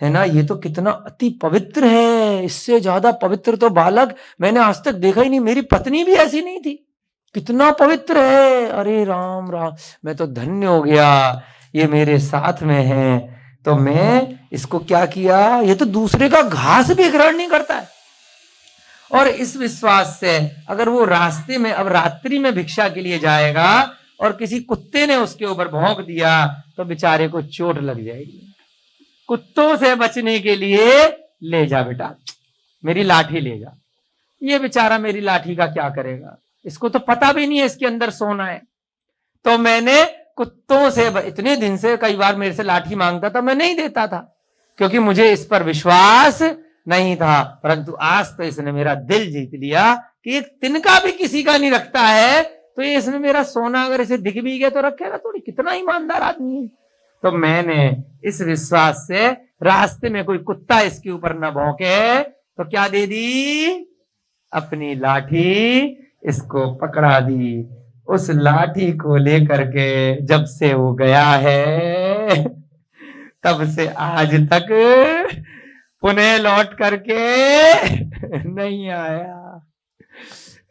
है ना, ये तो कितना अति पवित्र है, इससे ज्यादा पवित्र तो बालक मैंने आज तक देखा ही नहीं, मेरी पत्नी भी ऐसी नहीं थी, कितना पवित्र है। अरे राम राम, मैं तो धन्य हो गया, ये मेरे साथ में है। तो मैं इसको क्या किया, ये तो दूसरे का घास भी ग्रहण नहीं करता है। और इस विश्वास से अगर वो रास्ते में अब रात्रि में भिक्षा के लिए जाएगा और किसी कुत्ते ने उसके ऊपर भौंक दिया तो बेचारे को चोट लग जाएगी। कुत्तों से बचने के लिए ले जा बेटा, मेरी लाठी ले जा। ये बेचारा मेरी लाठी का क्या करेगा, इसको तो पता भी नहीं है इसके अंदर सोना है। तो मैंने कुत्तों से, इतने दिन से कई बार मेरे से लाठी मांगता था, मैं नहीं देता था क्योंकि मुझे इस पर विश्वास नहीं था। परंतु आज तो इसने मेरा दिल जीत लिया कि एक तिनका भी किसी का नहीं रखता है, तो ये इसने मेरा सोना अगर इसे दिख भी गया तो रखेगा थोड़ी, कितना ईमानदार आदमी है। तो मैंने इस विश्वास से रास्ते में कोई कुत्ता इसके ऊपर न भौंके तो क्या दे दी, अपनी लाठी इसको पकड़ा दी। उस लाठी को लेकर के जब से वो गया है तब से आज तक पुनः लौट करके नहीं आया,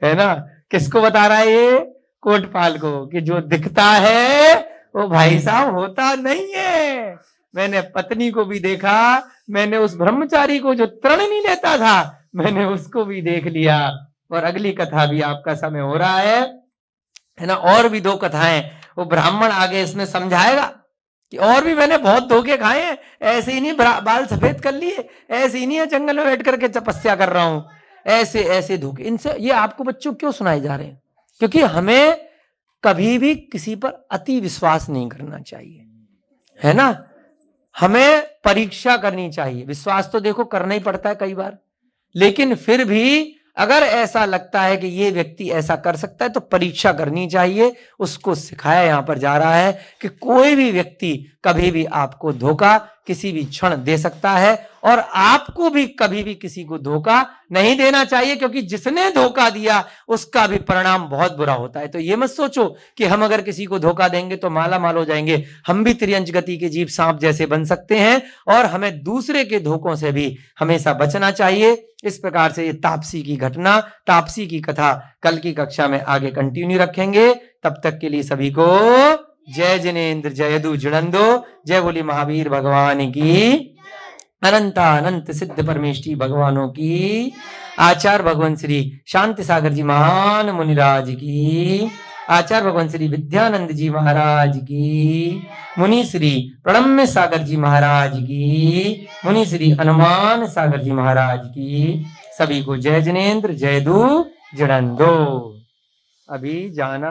है ना। किसको बता रहा है ये, कोटपाल को, कि जो दिखता है वो भाई साहब होता नहीं है। मैंने पत्नी को भी देखा, मैंने उस ब्रह्मचारी को जो तृण नहीं लेता था मैंने उसको भी देख लिया। और अगली कथा भी आपका समय हो रहा है ना, और भी 2 कथाएं वो ब्राह्मण आगे इसमें समझाएगा कि और भी मैंने बहुत धोखे खाए हैं, ऐसे ही नहीं बाल सफेद कर लिए, ऐसे ही नहीं जंगल में बैठ करके तपस्या कर रहा हूं, ऐसे ऐसे धोखे। इनसे ये आपको बच्चों क्यों सुनाए जा रहे हैं, क्योंकि हमें कभी भी किसी पर अति विश्वास नहीं करना चाहिए, है ना। हमें परीक्षा करनी चाहिए, विश्वास तो देखो करना ही पड़ता है कई बार, लेकिन फिर भी अगर ऐसा लगता है कि ये व्यक्ति ऐसा कर सकता है तो परीक्षा करनी चाहिए। उसको सिखाया यहां पर जा रहा है कि कोई भी व्यक्ति कभी भी आपको धोखा किसी भी क्षण दे सकता है, और आपको भी कभी भी किसी को धोखा नहीं देना चाहिए, क्योंकि जिसने धोखा दिया उसका भी परिणाम बहुत बुरा होता है। तो ये मत सोचो कि हम अगर किसी को धोखा देंगे तो माला माल हो जाएंगे, हम भी त्रियंच गति के जीव सांप जैसे बन सकते हैं, और हमें दूसरे के धोखों से भी हमेशा बचना चाहिए। इस प्रकार से ये तापसी की घटना, तापसी की कथा कल की कक्षा में आगे कंटिन्यू रखेंगे। तब तक के लिए सभी को जय जिनेन्द्र, जय यदु जुड़ंदो, जय बोली महावीर भगवान की, अनंता अनंत सिद्ध परमेष्टि भगवानों की, आचार्य भगवान श्री शांति सागर जी महान मुनिराज की, आचार्य भगवान श्री विद्यानंद जी महाराज की, मुनि श्री प्रणम्य सागर जी महाराज की, मुनि श्री हनुमान सागर जी महाराज की। सभी को जय जिनेन्द्र, जय यदु जुड़ंदो। अभी जाना